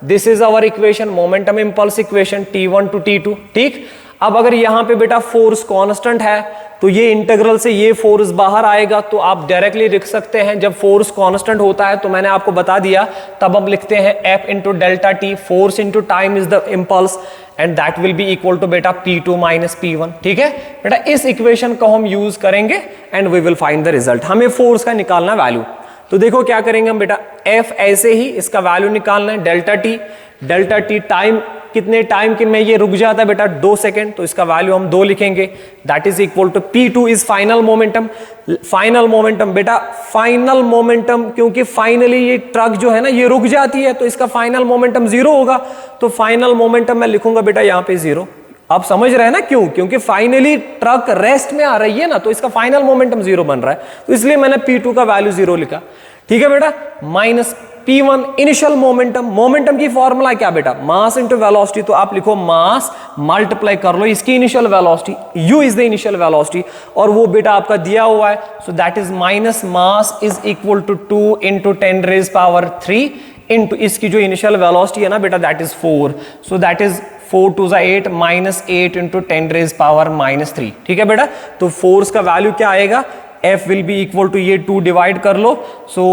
This is our equation, momentum impulse equation, T1 to T2। ठीक, अब अगर यहां पे बेटा फोर्स कांस्टेंट है, तो ये इंटीग्रल से ये फोर्स बाहर आएगा, तो आप डायरेक्टली लिख सकते हैं। जब फोर्स कांस्टेंट होता है तो मैंने आपको बता दिया, तब हम लिखते हैं F × delta T, force into time is the impulse, and that will be equal to बेटा P2 - P1। ठीक है बेटा, इस इक्वेशन को हम यूज करेंगे and we will find the result. हमें फोर्स का निकालना वैल्यू। तो देखो क्या करेंगे हम बेटा, F ऐसे ही इसका वैल्यू निकालना है, डेल्टा टी टाइम, कितने टाइम के में ये रुक जाता है बेटा, 2 सेकंड, तो इसका वैल्यू हम 2 लिखेंगे, that is equal to P2 is final momentum. Final momentum बेटा, फाइनल मोमेंटम, क्योंकि फाइनली ये ट्रक जो है ना ये रुक जाती है, तो इसका फाइनल मोमेंटम 0 होगा। तो फाइनल मोमेंटम मैं लिखूंगा बेटा यहाँ पे 0। आप समझ रहे हैं ना क्यों, क्योंकि फाइनली ट्रक रेस्ट में आ रही है ना, तो इसका फाइनल मोमेंटम 0 बन रहा है, तो इसलिए मैंने P2 का वैल्यू 0 लिखा। ठीक है बेटा, minus P1 initial momentum. Momentum की फॉर्मूला क्या बेटा, मास इंटू वेलोसिटी। तो आप लिखो मास मल्टीप्लाई कर लो इसकी initial velocity, u is the initial velocity, और वो बेटा आपका दिया हुआ है। So that is minus mass is equal to 2 × 10⁻³ into इसकी जो इनिशियल वेलोसिटी है ना बेटा, that is 4। So that is 4 × 2 = 8 -8 × 10⁻³ ठीक है बेटा। तो फोर्स का वैल्यू क्या आएगा, F will be equal to ये 2 डिवाइड कर लो, so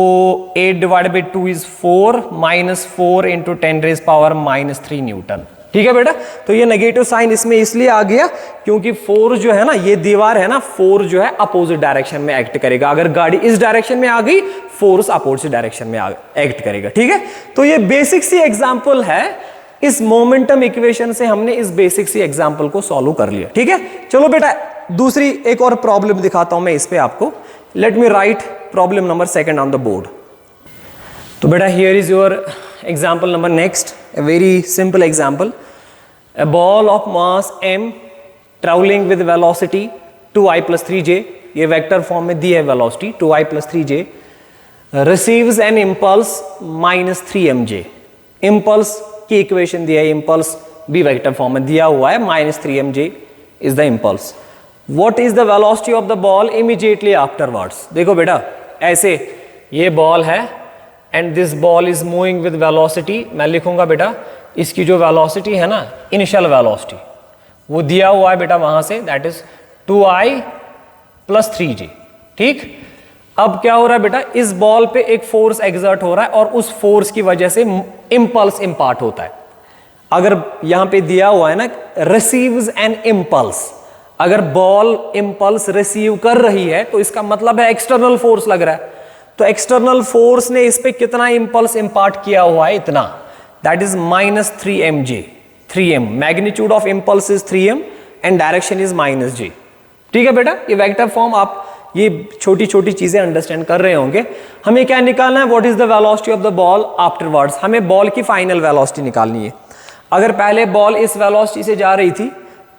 8 divided by 2 is 4 -4 × 10⁻³ Newton. ठीक है बेटा, तो ये नेगेटिव साइन इसमें इसलिए आ गया क्योंकि फोर्स जो है ना, ये दीवार है ना, फोर्स जो है अपोजिट डायरेक्शन में एक्ट करेगा। अगर गाड़ी इस डायरेक्शन में आ गई, फोर्स अपोजिट डायरेक्शन में एक्ट करेगा। ठीक है, तो ये बेसिक सी एग्जांपल है, इस मोमेंटम इक्वेशन से हमने इस बेसिक सी एग्जांपल को सॉल्व कर लिया। ठीक है, चलो बेटा दूसरी एक और प्रॉब्लम दिखाता हूं मैं इस पे आपको। Late me right problem number 2 on the board. तो बेटा here is your example number next, a very simple example. A ball of mass m traveling with velocity 2i + 3j, ये वेक्टर फॉर्म में दी है velocity 2i + 3j, receives an impulse -3mj। Impulse की equation दिया है, impulse भी vector form में दिया हुआ है, -3mj is the impulse. What is the velocity of the ball immediately afterwards. देखो बेटा ऐसे ये बॉल है and this ball is moving with velocity, मैं लिखूंगा बेटा इसकी जो वेलोसिटी है ना, इनिशियल वेलोसिटी, वो दिया हुआ है बेटा वहां से, दैट इज 2i + 3j। ठीक, अब क्या हो रहा है बेटा, इस बॉल पे एक फोर्स एग्जर्ट हो रहा है और उस फोर्स की वजह से इंपल्स इंपार्ट होता है। अगर यहां पे दिया हुआ है ना, रिसीव्स एन इंपल्स, अगर बॉल इंपल्स रिसीव कर रही है तो इसका मतलब है एक्सटर्नल फोर्स लग रहा है। तो एक्सटर्नल फोर्स ने इस पे कितना इंपल्स इंपार्ट किया हुआ है, इतना, that is -3mj। 3m, magnitude of impulse is 3m and direction is -j। ठीक है बेटा, ये वेक्टर फॉर्म आप ये छोटी छोटी चीजें अंडरस्टैंड कर रहे होंगे। हमें क्या निकालना है, what is the velocity of the ball afterwards, हमें बॉल की फाइनल वेलोसिटी निकालनी है। अगर पहले बॉल इस वेलोसिटी से जा रही थी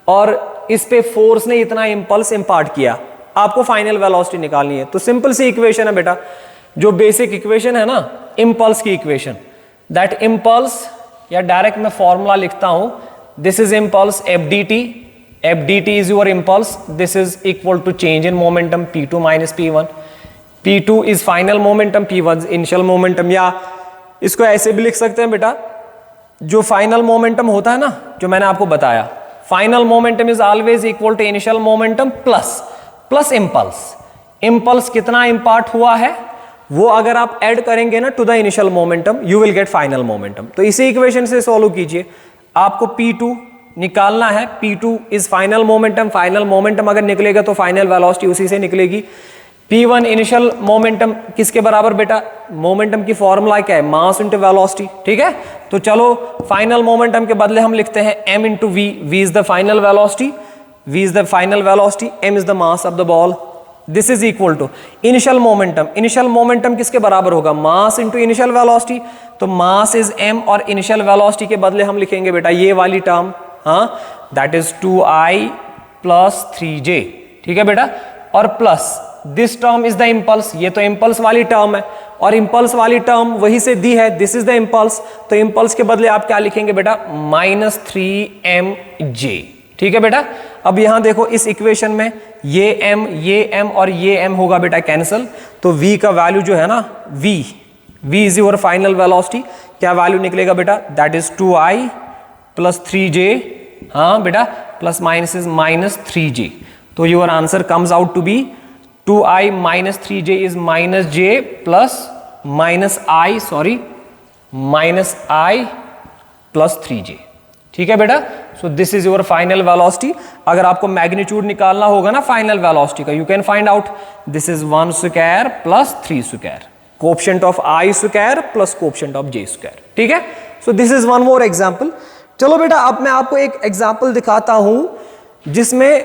और इस पे फोर्स ने इतना इंपल्स इंपार्ट किया, आपको फाइनल वेलोसिटी निकालनी है। तो सिंपल सी इक्वेशन है बेटा, जो बेसिक इक्वेशन है ना इंपल्स की इक्वेशन, दैट इंपल्स, या डायरेक्ट मैं फॉर्मूला लिखता हूं, this is impulse f dt is your impulse, this is equal to change in momentum p2 minus p1, p2 is final momentum, p1 is initial momentum। या इसको ऐसे भी लिख सकते हैं बेटा, जो फाइनल मोमेंटम होता है ना, जो मैंने आपको बताया, final momentum is always equal to initial momentum plus impulse. Impulse कितना इंपार्ट हुआ है वो अगर आप ऐड करेंगे ना to the initial momentum, you will get final momentum. तो इसी इक्वेशन से सॉल्व कीजिए, आपको p2 निकालना है, P2 is final momentum, final momentum अगर निकलेगा तो फाइनल वेलोसिटी उसी से निकलेगी। P1 इनिशियल मोमेंटम किसके बराबर बेटा, मोमेंटम की फॉर्मूला क्या है, मास इंटू वेलोसिटी। ठीक है, तो चलो फाइनल मोमेंटम के बदले हम लिखते हैं m into v, v is the final velocity, v is the final velocity, m is the mass of the ball, this is equal to initial momentum. Initial momentum किसके बराबर होगा, मास इंटू इनिशियल वेलोसिटी, तो mass is m और initial velocity के बदले हम लिखेंगे बेटा ये वाली टर्म, हाँ, दैट इज 2i + 3j। ठीक है बेटा, और plus this term is the impulse, ये तो इंपल्स वाली टर्म है और इंपल्स वाली टर्म वही से दी है, दिस इज द इंपल्स, तो इंपल्स के बदले आप क्या लिखेंगे बेटा, -3mj। ठीक है बेटा, अब यहां देखो इस इक्वेशन में ये m और ये m होगा बेटा कैंसिल, तो v का वैल्यू जो है ना, v is your final velocity, क्या वैल्यू निकलेगा बेटा, दैट इज 2i + 3j, हाँ बेटा, प्लस माइनस इज -3j, तो your answer comes out to be 2i - 3j is -j plus -i + 3j। ठीक है बेटा, so this is your final velocity. अगर आपको मैग्नीट्यूड निकालना होगा ना फाइनल वेलोसिटी का, you can find out, this is 1 square plus 3 square, coefficient of i square plus coefficient of j square. ठीक है, so this is one more example. चलो बेटा, अब मैं आपको एक एग्जांपल दिखाता हूं जिसमें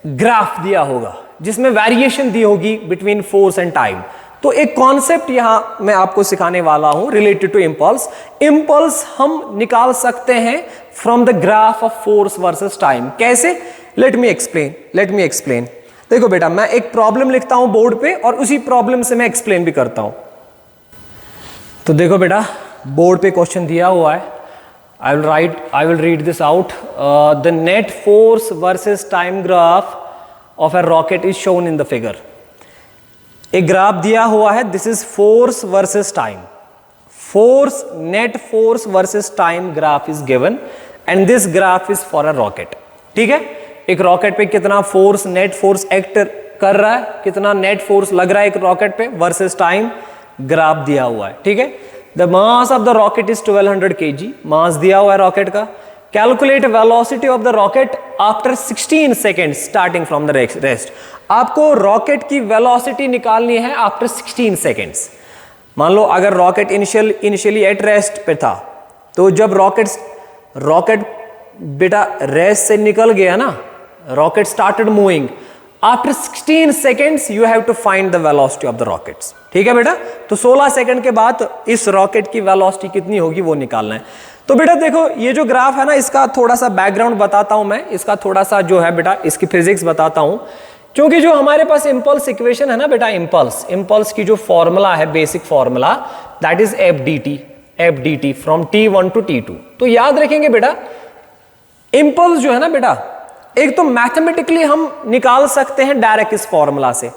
ग्राफ दिया होगा, जिसमें वेरिएशन दी होगी बिटवीन फोर्स एंड टाइम। तो एक कॉन्सेप्ट यहां मैं आपको सिखाने वाला हूं रिलेटेड टू इंपल्स। इंपल्स हम निकाल सकते हैं from the graph of force versus time. कैसे, लेट मी एक्सप्लेन। देखो बेटा, मैं एक प्रॉब्लम लिखता हूं बोर्ड पे और उसी प्रॉब्लम से मैं एक्सप्लेन भी करता हूं। तो देखो बेटा, बोर्ड पे क्वेश्चन दिया हुआ है, I will read this out. The net force versus time graph of a rocket is shown in the figure. एक ग्राफ दिया हुआ है, this is force versus time. Net force versus time graph is given and this graph is for a rocket. ठीक है, एक rocket पे कितना force, net force act कर रहा है, कितना नेट फोर्स लग रहा है एक रॉकेट पे, वर्सेस टाइम ग्राफ दिया हुआ है। ठीक है, the mass of the rocket is 1200 kg, मास दिया हुआ है रॉकेट का। Calculate velocity of the rocket after 16 seconds starting from the rest. आपको रॉकेट की वेलोसिटी निकालनी है आफ्टर 16 सेकेंड्स। मान लो अगर रॉकेट इनिशियली एट रेस्ट पे था, तो जब रॉकेट बेटा रेस्ट से निकल गया ना, rocket started moving, after 16 seconds you have to find the velocity of the rockets. ठीक है बेटा, तो 16 सेकंड के बाद इस रॉकेट की वेलोसिटी कितनी होगी वो निकालना है। तो बेटा देखो, ये जो ग्राफ है ना, इसका थोड़ा सा बैकग्राउंड बताता हूं मैं, इसका थोड़ा सा जो है बेटा इसकी फिजिक्स बताता हूं। क्योंकि जो हमारे पास इंपल्स इक्वेशन है ना बेटा, इंपल्स की जो फॉर्मूला है, basic formula, that is F D T from T1 to T2। तो याद रखेंगे बेटा, इंपल्स जो है ना बेटा, एक तो मैथमेटिकली हम निकाल सकते हैं डायरेक्ट इस फॉर्मूला से।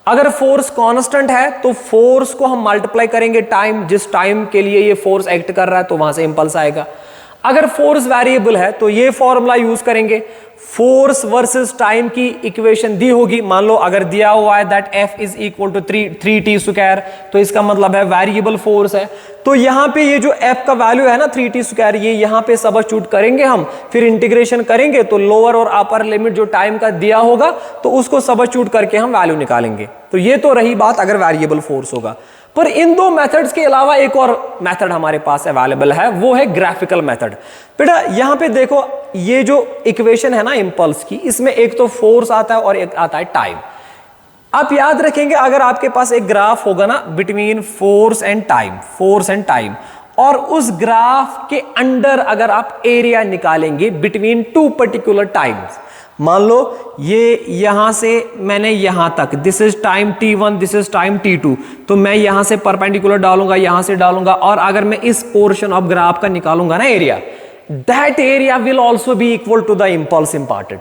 अगर फोर्स कांस्टेंट है तो फोर्स को हम मल्टीप्लाई करेंगे टाइम, जिस टाइम के लिए ये फोर्स एक्ट कर रहा है, तो वहां से इंपल्स आएगा। अगर फोर्स वेरिएबल है तो ये फॉर्मूला यूज करेंगे, फोर्स वर्सेस टाइम की इक्वेशन दी होगी, मान लो अगर दिया हुआ है that F is equal to 3t square, तो इसका मतलब है वेरिएबल फोर्स है। तो यहां पे ये जो F का वैल्यू है ना 3t स्क्वायर, ये यहां पे सबस्टिट्यूट करेंगे हम, फिर इंटीग्रेशन करेंगे तो लोअर और अपर लिमिट जो टाइम का दिया होगा तो उसको सबस्टिट्यूट करके हम वैल्यू निकालेंगे। तो ये तो रही बात अगर वेरिएबल फोर्स होगा। पर इन दो मेथड्स के अलावा एक और मेथड हमारे पास अवेलेबल है, वो है ग्राफिकल मेथड। बेटा यहां पे देखो, ये जो इक्वेशन है ना इंपल्स की, इसमें एक तो फोर्स आता है और एक आता है टाइम। आप याद रखेंगे अगर आपके पास एक ग्राफ होगा ना बिटवीन फोर्स एंड टाइम, और उस ग्राफ के अंडर अगर आप एरिया निकालेंगे बिटवीन टू पर्टिकुलर टाइम्स, मान लो ये यहां से मैंने यहां तक, this is time t1, this is time t2, तो मैं यहां से परपेंडिकुलर डालूंगा, यहां से डालूंगा, और अगर मैं इस पोर्शन ऑफ ग्राफ का निकालूंगा ना area, that area will also be equal to the impulse imparted.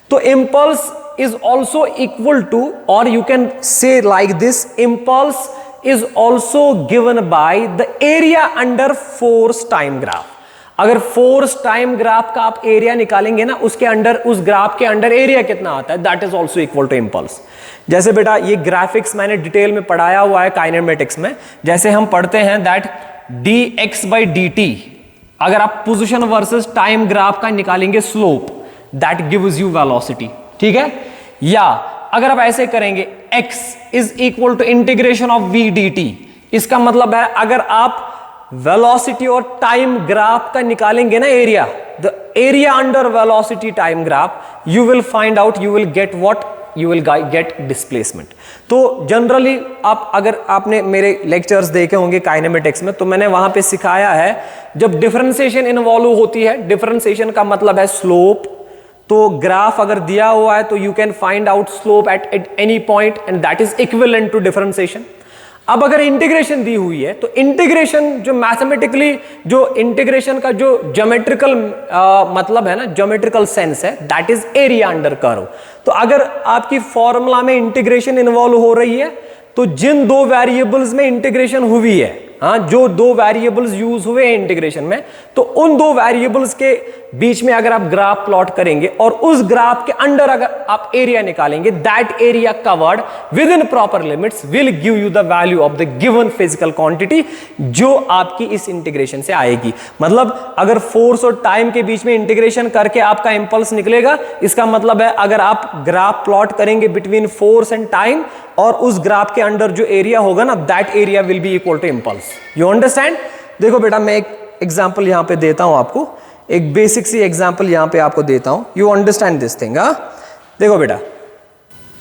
तो impulse is also equal to, और you can say like this, impulse is also given by the area under force time graph. अगर force time graph का आप area निकालेंगे ना, उसके under, उस graph के अंडर एरिया कितना आता है, that is also equal to impulse. जैसे बेटा ये ग्राफिक्स मैंने डिटेल में पढ़ाया हुआ है काइनेमेटिक्स में, जैसे हम पढ़ते हैं दैट dx/dt, अगर आप पोजीशन वर्सेस टाइम ग्राफ का निकालेंगे slope, that gives you velocity, ठीक है। या अगर आप ऐसे करेंगे x is equal to integration of v dt, इसका मतलब है अगर आप वेलोसिटी और टाइम ग्राफ का निकालेंगे ना area, the area under velocity time graph, you will find out, you will get what, you will gate displacement. तो जनरली आप, अगर आपने मेरे लेक्चर्स देखे होंगे काइनेमेटिक्स में, तो मैंने वहां पे सिखाया है जब डिफरेंशिएशन इन्वॉल्व होती है, डिफरेंशिएशन का मतलब है स्लोप, तो ग्राफ अगर दिया हुआ है तो you can find out slope at any point and that is equivalent to differentiation. अब अगर इंटीग्रेशन दी हुई है तो इंटीग्रेशन जो मैथमेटिकली, जो इंटीग्रेशन का जो ज्योमेट्रिकल मतलब है ना, ज्योमेट्रिकल सेंस है, that is area under curve. तो अगर आपकी फॉर्मूला में इंटीग्रेशन इन्वॉल्व हो रही है, तो जिन दो वेरिएबल्स में इंटीग्रेशन हुई है, हाँ, जो दो वेरिएबल्स यूज हुए हैं इंटीग्रेशन में, तो उन दो वेरिएबल्स के बीच में अगर आप ग्राफ प्लॉट करेंगे और उस ग्राफ के अंडर अगर आप एरिया निकालेंगे, that area covered with in proper limits will give you the value of the given physical quantity जो आपकी इस इंटीग्रेशन से आएगी। मतलब अगर फोर्स और टाइम के बीच में इंटीग्रेशन करके आपका इंपल्स निकलेगा, इसका मतलब है अगर आप ग्राफ प्लॉट करेंगे बिटवीन फोर्स एंड टाइम, और उस ग्राफ के अंडर जो एरिया होगा ना, that area will be equal to impulse. You understand? देखो बेटा मैं एक एग्जांपल यहां पे देता हूं आपको, एक बेसिक सी एग्जांपल यहां पे आपको देता हूं, यू अंडरस्टैंड दिस थिंग। हाँ देखो बेटा,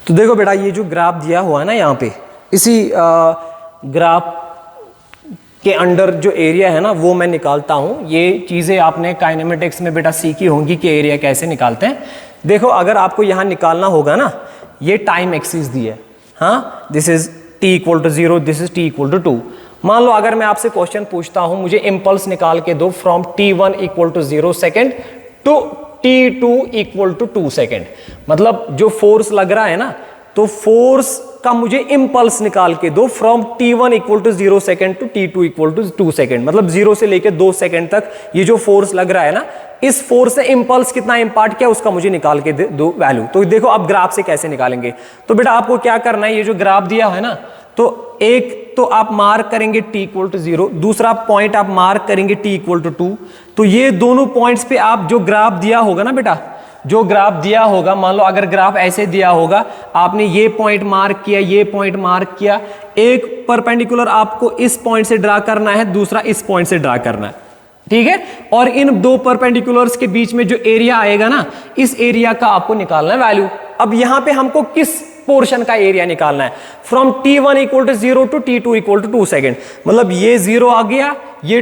तो देखो बेटा ये जो ग्राफ दिया हुआ है ना यहां पे, इसी ग्राफ के अंडर जो एरिया है ना वो मैं निकालता हूं। ये चीजें आपने काइनेमेटिक्स में बेटा सीखी होंगी कि एरिया कैसे निकालते हैं। देखो अगर आपको यहां निकालना होगा ना, ये टाइम एक्सिस दी है, हाँ, this is t equal to 0, this is t equal to 2। मान लो अगर मैं आपसे क्वेश्चन पूछता हूं, मुझे इंपल्स निकाल के दो from t1 equal to 0 second to t2 equal to 2 second, मतलब जो फोर्स लग रहा है ना, तो फोर्स का मुझे इंपल्स निकाल के दो from t1 equal to 0 second to t2 equal to 2 second, मतलब 0 से लेके 2 सेकेंड तक ये जो फोर्स लग रहा है ना, इस फोर्स से इंपल्स कितना इंपार्ट किया उसका मुझे निकाल के दो वैल्यू। तो देखो आप ग्राफ से कैसे निकालेंगे, तो बेटा आपको क्या करना है, ये जो ग्राफ दिया है ना, तो एक तो आप मार्क करेंगे t इक्वल टू 0, दूसरा पॉइंट आप मार्क करेंगे t इक्वल टू 2। तो ये दोनों पॉइंट्स पे आप जो ग्राफ दिया होगा ना बेटा, जो ग्राफ दिया होगा, मान लो अगर ग्राफ ऐसे दिया होगा, आपने ये पॉइंट मार्क किया, ये पॉइंट मार्क किया, एक परपेंडिकुलर आपको इस पॉइंट से ड्रा करना है, दूसरा इस पॉइंट से ड्रा करना है, ठीक है। और इन दो परपेंडिकुलर्स के बीच में जो एरिया आएगा ना, इस एरिया का आपको निकालना है वैल्यू। अब यहां पे हमको किस पोर्शन का एरिया निकालना है, from t1 equal to 0 to t2 equal to 2 second, मतलब ये 0 आ गया, ये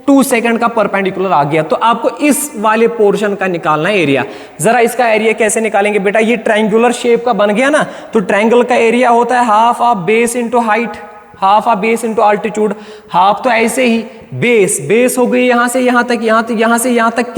2 सेकेंड का परपेंडिकुलर आ गया, तो आपको इस वाले पोर्शन का निकालना है एरिया। जरा इसका एरिया कैसे निकालेंगे बेटा, ये ट्रायंगुलर शेप का बन गया ना, तो ट्रायंगल का एरिया होता है half of base into height, half a base into altitude, half तो ऐसे ही बेस हो गई यहां से यहां तक, यहां से यहां तक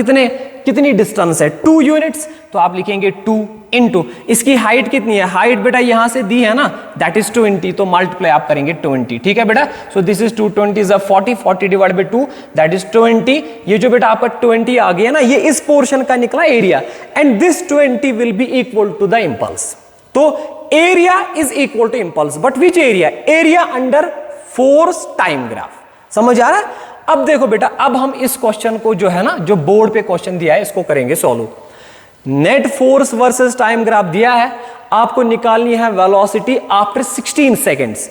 कितनी डिस्टेंस है 2 यूनिट्स, तो आप लिखेंगे 2 इंटू इसकी हाइट कितनी है, हाइट बेटा यहां से दी है ना दैट इज 20, तो मल्टीप्लाई आप करेंगे 20, ठीक है बेटा। So this is 220 is 40 divide by 2 that is 20। ये जो बेटा आपका 20 आ गया ना, ये इस पोर्शन का निकला area, and this 20 will be equal to the impulse. तो area is equal to impulse, but which area, area under force time graph, समझ आ रहा है। अब देखो बेटा, अब हम इस क्वेश्चन को जो है ना, जो बोर्ड पे क्वेश्चन दिया है इसको करेंगे solve. Net force versus time graph दिया है, आपको निकालनी है velocity after 16 seconds.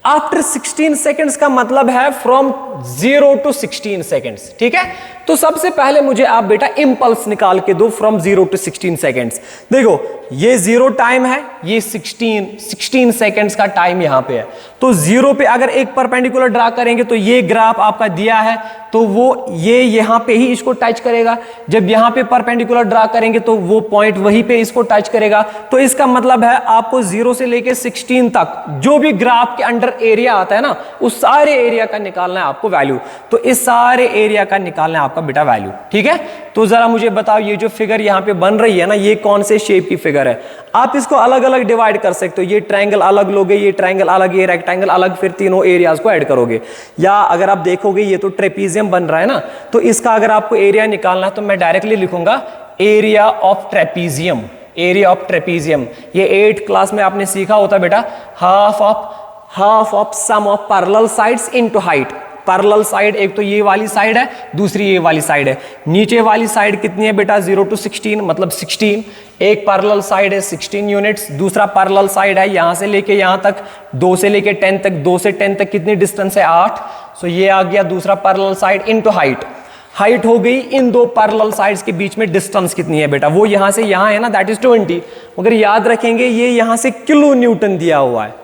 After 16 seconds का मतलब है फ्रॉम 0 टू 16 सेकेंड्स, ठीक है। तो सबसे पहले मुझे आप बेटा इंपल्स निकाल के दो फ्रॉम 0 टू 16 सेकेंड्स। देखो ये 0 टाइम है, ये 16 सेकेंड्स का टाइम यहां पे है। तो 0 पे अगर एक परपेंडिकुलर ड्रा करेंगे तो ये ग्राफ आपका दिया है, तो वो ये यहां पे ही इसको टच करेगा। जब यहां पे परपेंडिकुलर ड्रा करेंगे तो वो पॉइंट वहीं पे इसको टच करेगा। तो इसका मतलब है आपको 0 से लेके 16 तक जो भी ग्राफ के अंडर एरिया आता है ना, उस सारे एरिया का निकालना है आपको वैल्यू। तो इस सारे एरिया का निकालना है आपका बेटा वैल्यू, ठीक है। तो जरा मुझे बताओ, ये जो फिगर यहां पे बन रही है ना, ये कौन से शेप की फिगर है। आप इसको अलग अलग डिवाइड कर सकते हो, ये ट्रायंगल अलग लोगे, ये ट्रायंगल अलग, ये रेक्टेंगल अलग, फिर तीनों एरियाज को ऐड करोगे। या अगर आप देखोगे ये तो ट्रेपीजियम बन रहा है ना, तो इसका अगर आपको एरिया निकालना है तो मैं डायरेक्टली लिखूंगा area of trapezium. Area of trapezium ये 8th क्लास में आपने सीखा होता बेटा, half of sum of parallel sides into height. Parallel side एक तो ये वाली साइड है, दूसरी ये वाली साइड है। नीचे वाली साइड कितनी है बेटा 0 टू 16 मतलब 16। एक पैरेलल साइड है 16 यूनिट्स, दूसरा पैरेलल साइड है यहां से लेके यहां तक 2 से लेके 10 तक, 2 से 10 तक कितनी डिस्टेंस है 8। सो ये आ गया दूसरा parallel side into height. Height हो गई, इन दो पैरेलल साइड्स के बीच में डिस्टेंस कितनी है बेटा, वो यहां से यहां है ना दैट इज 20। मगर याद रखेंगे ये यहां से किलो न्यूटन दिया हुआ है,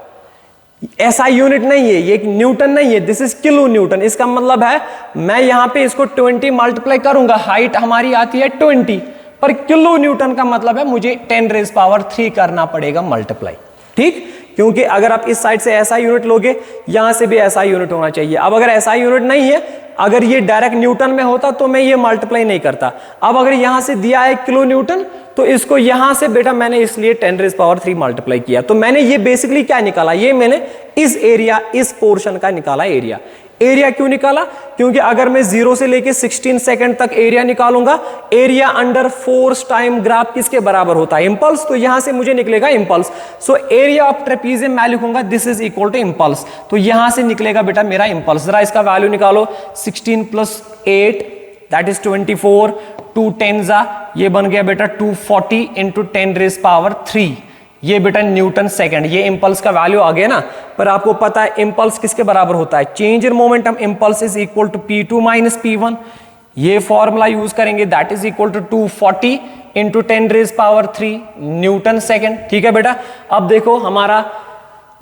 ऐसा यूनिट नहीं है, ये न्यूटन नहीं है, दिस इज किलो न्यूटन। इसका मतलब है मैं यहां पे इसको 20 मल्टीप्लाई करूंगा, हाइट हमारी आती है 20, पर किलो न्यूटन का मतलब है मुझे 10⁻³ करना पड़ेगा मल्टीप्लाई, ठीक। क्योंकि अगर आप इस साइड से ऐसा यूनिट लोगे, यहां से भी ऐसा यूनिट होना चाहिए। अब अगर ऐसा यूनिट नहीं है, अगर ये डायरेक्ट न्यूटन में होता तो मैं ये मल्टीप्लाई नहीं करता। अब अगर यहां से दिया है किलो न्यूटन, तो इसको यहां से बेटा मैंने इसलिए 10⁻³ मल्टीप्लाई किया। तो मैंने ये बेसिकली क्या निकाला, ये मैंने इस एरिया, इस पोर्शन का निकाला एरिया। एरिया क्यों निकाला, क्योंकि अगर मैं 0 से लेके 16 सेकंड तक एरिया निकालूंगा, area under force time graph किसके बराबर होता है, इंपल्स। तो यहां से मुझे निकलेगा impulse. So area of trapezium मैं लिखूंगा this is equal to impulse. तो यहां से निकलेगा बेटा मेरा इंपल्स। जरा इसका वैल्यू निकालो, 16 + 8 दैट इज 24, 2 10 ये बन गया बेटा 240 इंटू 10⁻³ ये बेटा न्यूटन सेकंड। ये इंपल्स का वैल्यू आ गया ना। पर आपको पता है इंपल्स किसके बराबर होता है, change in momentum impulse is equal to P2 - P1। ये फॉर्मूला यूज करेंगे that is equal to 240 into 10⁻³ newton second, ठीक है बेटा। अब देखो हमारा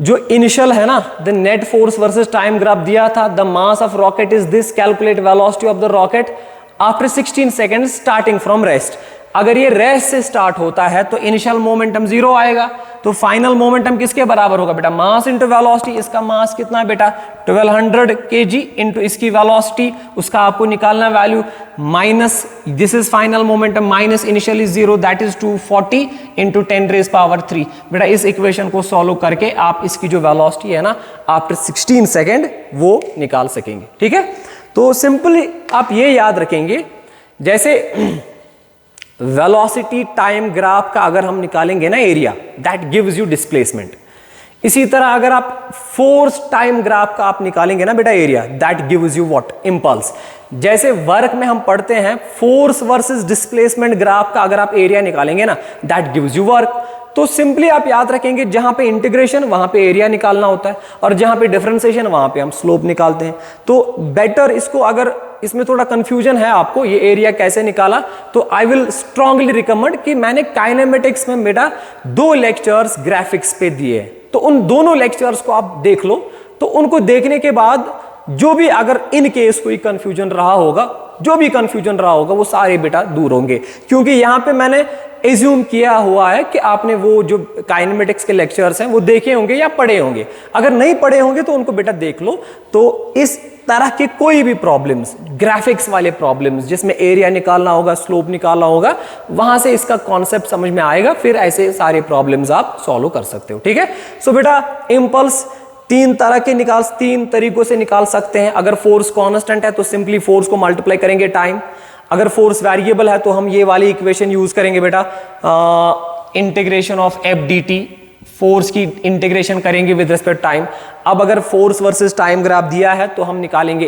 जो इनिशियल है ना, the net force versus time graph दिया था, the mass of rocket is this, calculate velocity of the rocket after 16 second starting from rest. अगर ये रेस्ट से स्टार्ट होता है तो इनिशियल मोमेंटम 0 आएगा, तो फाइनल मोमेंटम किसके बराबर होगा बेटा, मास इंटू वेलोसिटी। इसका मास कितना है बेटा 1200 kg इंटू इसकी वेलोसिटी, उसका आपको निकालना value, minus this is final momentum minus initially 0 that is 240 into 10⁻³ बेटा। इस इक्वेशन को सॉल्व करके आप इसकी जो वेलोसिटी है ना आफ्टर 16 सेकेंड वो निकाल सकेंगे, ठीक है। तो सिंपली आप ये याद रखेंगे, जैसे वेलोसिटी टाइम ग्राफ का अगर हम निकालेंगे ना area, that gives you displacement. इसी तरह अगर आप फोर्स टाइम ग्राफ का आप निकालेंगे ना बेटा area, that gives you what, impulse. जैसे वर्क में हम पढ़ते हैं फोर्स वर्सेस डिस्प्लेसमेंट ग्राफ का अगर आप एरिया निकालेंगे ना, दैट गिव्स यू वर्क। तो सिंपली आप याद रखेंगे जहां पे इंटीग्रेशन वहां पे एरिया निकालना होता है, और जहां पे डिफरेंशिएशन वहां पे हम स्लोप निकालते हैं। तो बेटर इसको, अगर इसमें थोड़ा कंफ्यूजन है आपको ये एरिया कैसे निकाला, तो आई विल स्ट्रांगली रिकमेंड कि मैंने काइनेमेटिक्स में बेटा 2 लेक्चर्स ग्राफिक्स पे दिए, तो उन दोनों लेक्चर्स को आप देख लो। तो उनको देखने के बाद जो भी अगर इन केस कोई कंफ्यूजन रहा होगा जो भी कंफ्यूजन रहा होगा वो सारे बेटा दूर होंगे, क्योंकि यहां पे मैंने एज्यूम किया हुआ है कि आपने वो जो काइनेमेटिक्स के लेक्चर्स हैं वो देखे होंगे या पढ़े होंगे। अगर नहीं पढ़े होंगे तो उनको बेटा देख लो। तो इस तरह के कोई भी प्रॉब्लम्स, ग्राफिक्स वाले प्रॉब्लम्स जिसमें एरिया निकालना होगा, स्लोप निकालना होगा, वहां से इसका कॉन्सेप्ट समझ में आएगा, फिर ऐसे सारे प्रॉब्लम्स आप सॉल्व कर सकते हो। ठीक है, सो बेटा इंपल्स तीन तरीकों से निकाल सकते हैं। अगर फोर्स कांस्टेंट है तो सिंपली फोर्स को मल्टीप्लाई करेंगे टाइम। अगर फोर्स वेरिएबल है तो हम ये वाली इक्वेशन यूज करेंगे बेटा, integration of F D T, force की इंटीग्रेशन करेंगे विद रिस्पेक्ट टाइम। अब अगर फोर्स वर्सेस टाइम ग्राफ दिया है तो हम निकालेंगे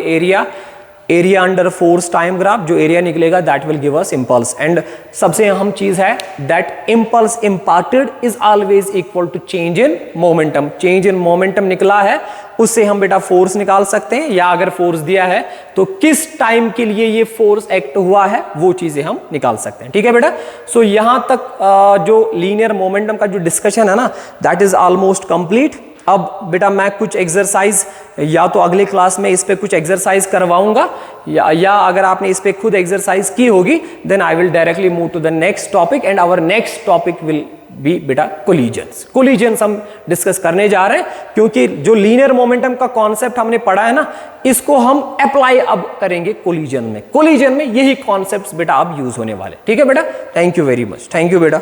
area under force time graph, जो एरिया निकलेगा that will give us impulse. And सबसे अहम चीज है that impulse imparted is always equal to change in momentum. Change in momentum निकला है, उससे हम बेटा फोर्स निकाल सकते हैं, या अगर फोर्स दिया है तो किस टाइम के लिए ये फोर्स एक्ट हुआ है वो चीजें हम निकाल सकते हैं। ठीक है बेटा, सो यहां तक जो लीनियर मोमेंटम का जो डिस्कशन है ना, दैट इज ऑलमोस्ट कंप्लीट। अब बेटा मैं कुछ एक्सरसाइज या तो अगले क्लास में इस पे कुछ एक्सरसाइज करवाऊंगा, या अगर आपने इस पे खुद एक्सरसाइज की होगी then I will directly move to the next topic, and our next topic will be बेटा कोलिजन्स हम डिस्कस करने जा रहे हैं, क्योंकि जो लीनियर मोमेंटम का कॉन्सेप्ट हमने पढ़ा है ना, इसको हम अप्लाई अब करेंगे कोलिजन में यही कॉन्सेप्ट्स बेटा अब यूज होने वाले। ठीक है बेटा, thank you very much, thank you बेटा।